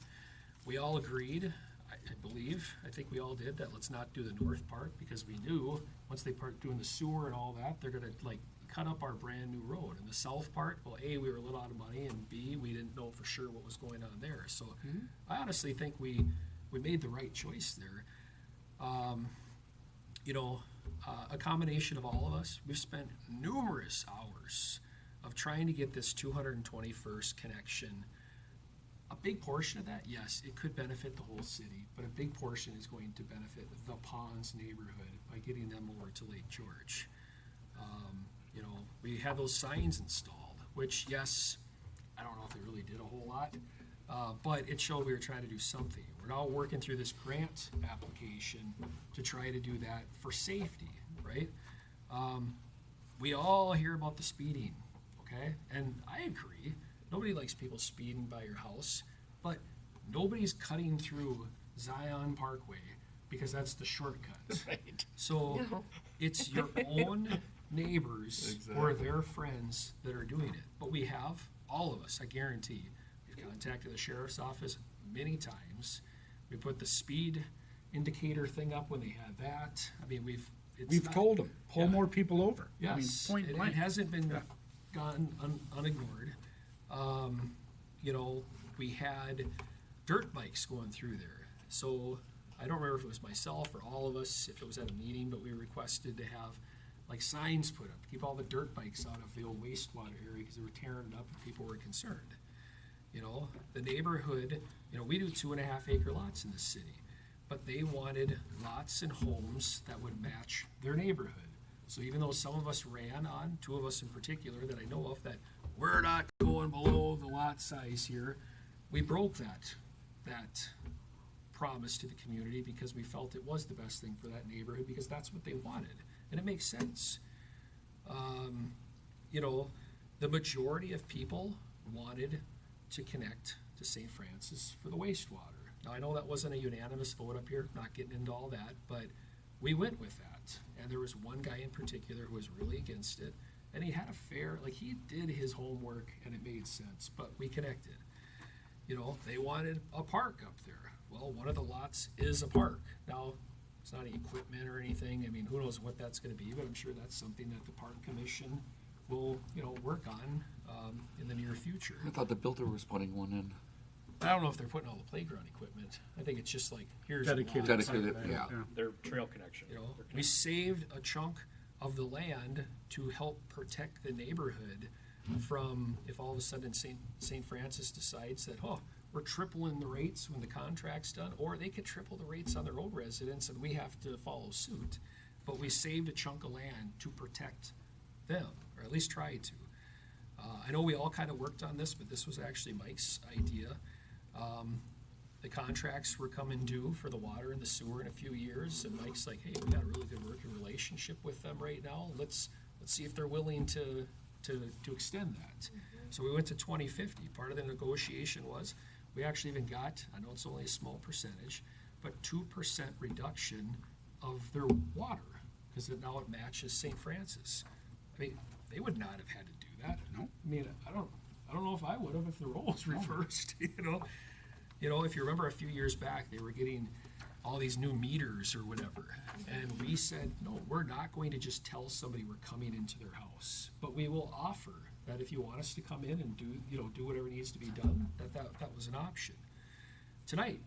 We all agreed, I think we all did, that let's not do the north part, because we knew once they start doing the sewer and all that, they're gonna like cut up our brand new road. And the south part, well, A, we were a little out of money, and B, we didn't know for sure what was going on there. So I honestly think we made the right choice there. You know, a combination of all of us, we've spent numerous hours of trying to get this 221st connection. A big portion of that, yes, it could benefit the whole city, but a big portion is going to benefit the Ponds neighborhood by getting them over to Lake George. You know, we had those signs installed, which, yes, I don't know if they really did a whole lot, but it showed we were trying to do something. We're now working through this grant application to try to do that for safety, right? We all hear about the speeding, okay? And I agree. Nobody likes people speeding by your house, but nobody's cutting through Zion Parkway because that's the shortcut. Right. So No. it's your own neighbors or their friends that are doing it. But we have, all of us, I guarantee, we've contacted the sheriff's office many times. We put the speed indicator thing up when they had that. I mean, it's We've not- told them, pull Yeah. more people over. I mean, Yes, point it blank. hasn't been Yeah. gone unignored. You know, we had dirt bikes going through there. So I don't remember if it was myself or all of us, if it was at a meeting, but we requested to have like signs put up, to keep all the dirt bikes out of the old wastewater area because they were tearing it up and people were concerned. You know, the neighborhood, you know, we do 2.5 acre lots in the city, but they wanted lots and homes that would match their neighborhood. So even though some of us ran on, 2 of us in particular that I know of, that we're not going below the lot size here, we broke that promise to the community because we felt it was the best thing for that neighborhood because that's what they wanted. And it makes sense. You know, the majority of people wanted to connect to St. Francis for the wastewater. Now, I know that wasn't a unanimous vote up here, not getting into all that, but we went with that. And there was one guy in particular who was really against it. And he had a fair, like he did his homework and it made sense, but we connected. You know, they wanted a park up there. Well, one of the lots is a park. Now, it's not any equipment or anything. I mean, who knows what that's gonna be, but I'm sure that's something that the park commission will, you know, work on, in the near future. I thought the builder was putting one in. I don't know if they're putting all the playground equipment. I think it's just like, here's your lot. Dedicated. Dedicated, yeah. Their trail connection. You know, we saved a chunk of the land to help protect the neighborhood from, if all of a sudden St. Francis decides that, oh, we're tripling the rates when the contract's done, or they could triple the rates on their own residents and we have to follow suit. But we saved a chunk of land to protect them, or at least try to. I know we all kind of worked on this, but this was actually Mike's idea. The contracts were coming due for the water and the sewer in a few years, and Mike's like, hey, we got a really good working relationship with them right now. Let's see if they're willing to extend that. So we went to 2050. Part of the negotiation was, we actually even got, I know it's only a small percentage, but 2% reduction of their water, because now it matches St. Francis. I mean, they would not have had to do that. No. I mean, I don't know if I would have if the role was reversed, you know? You know, if you remember a few years back, they were getting all these new meters or whatever. And we said, no, we're not going to just tell somebody we're coming into their house, but we will offer that if you want us to come in and do whatever needs to be done, that was an option. Tonight,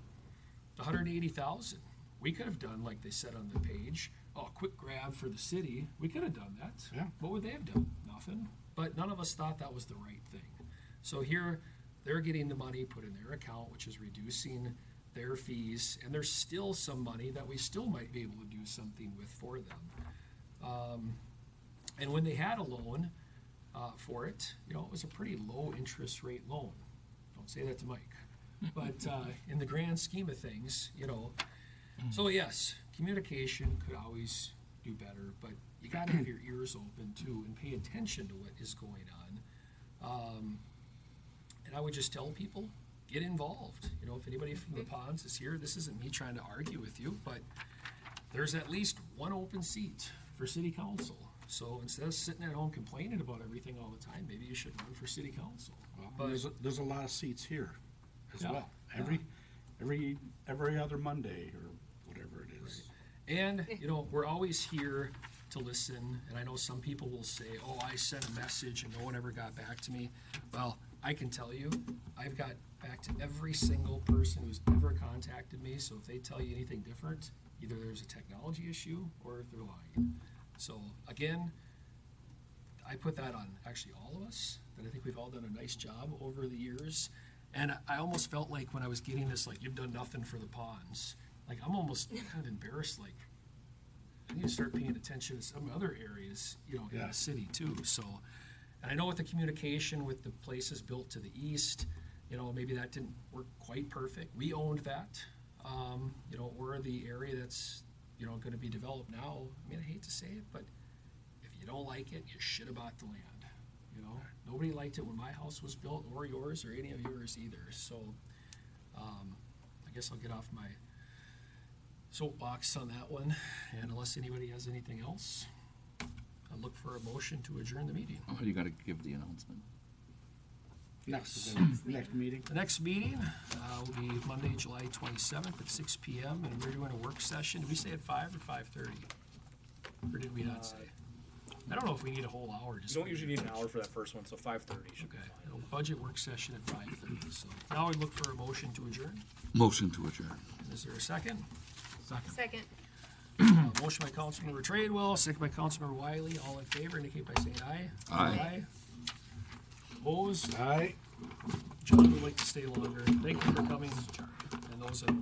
the 180,000, we could have done like they said on the page, oh, quick grab for the city. We could have done that. Yeah. What would they have done? Nothing. but none of us thought that was the right thing. So here, they're getting the money put in their account, which is reducing their fees, and there's still some money that we still might be able to do something with for them. And when they had a loan for it, you know, it was a pretty low interest rate loan. Don't say that to Mike. But in the grand scheme of things, you know, so yes, communication could always do better, but you gotta have your ears open too and pay attention to what is going on. And I would just tell people, get involved. You know, if anybody from the ponds is here, this isn't me trying to argue with you, but there's at least one open seat for city council. So instead of sitting at home complaining about everything all the time, maybe you should run for city council. Well, But there's a lot of seats here as Yeah, well. yeah. Every other Monday or whatever it is. And, you know, we're always here to listen, and I know some people will say, oh, I sent a message and no one ever got back to me. Well, I can tell you, I've got back to every single person who's ever contacted me, so if they tell you anything different, either there's a technology issue or they're lying. So, again, I put that on actually all of us, that I think we've all done a nice job over the years. And I almost felt like when I was getting this, like, you've done nothing for the ponds. Like, I'm almost kind of embarrassed, like, I need to start paying attention to some other areas, you know, in Yeah. the city too, so. And I know with the communication with the places built to the east, you know, maybe that didn't work quite perfect. We owned that. You know, we're the area that's, you know, gonna be developed now. I mean, I hate to say it, but if you don't like it, you should have bought the land, you know? Nobody liked it when my house was built, or yours, or any of yours either, so, I guess I'll get off my soapbox on that one, and unless anybody has anything else, I'll look for a motion to adjourn the meeting. Oh, you gotta give the announcement. Next meeting. The next meeting will be Monday, July 27th at 6 PM, and we're doing a work session. Did we say at 5 or 5:30? Or did we not say? I don't know if we need a whole hour. You Just don't usually need an hour for that first one, so 5:30 should be Okay, fine. a budget work session at 5:30, so now we look for a motion to adjourn. Motion to adjourn. Is there a second? Second. Motion by Councilmember Treadwell, second by Councilmember Wiley. All in favor indicate by saying aye. Aye. Opposed? Aye. John would like to stay longer. Thank you for coming. And those that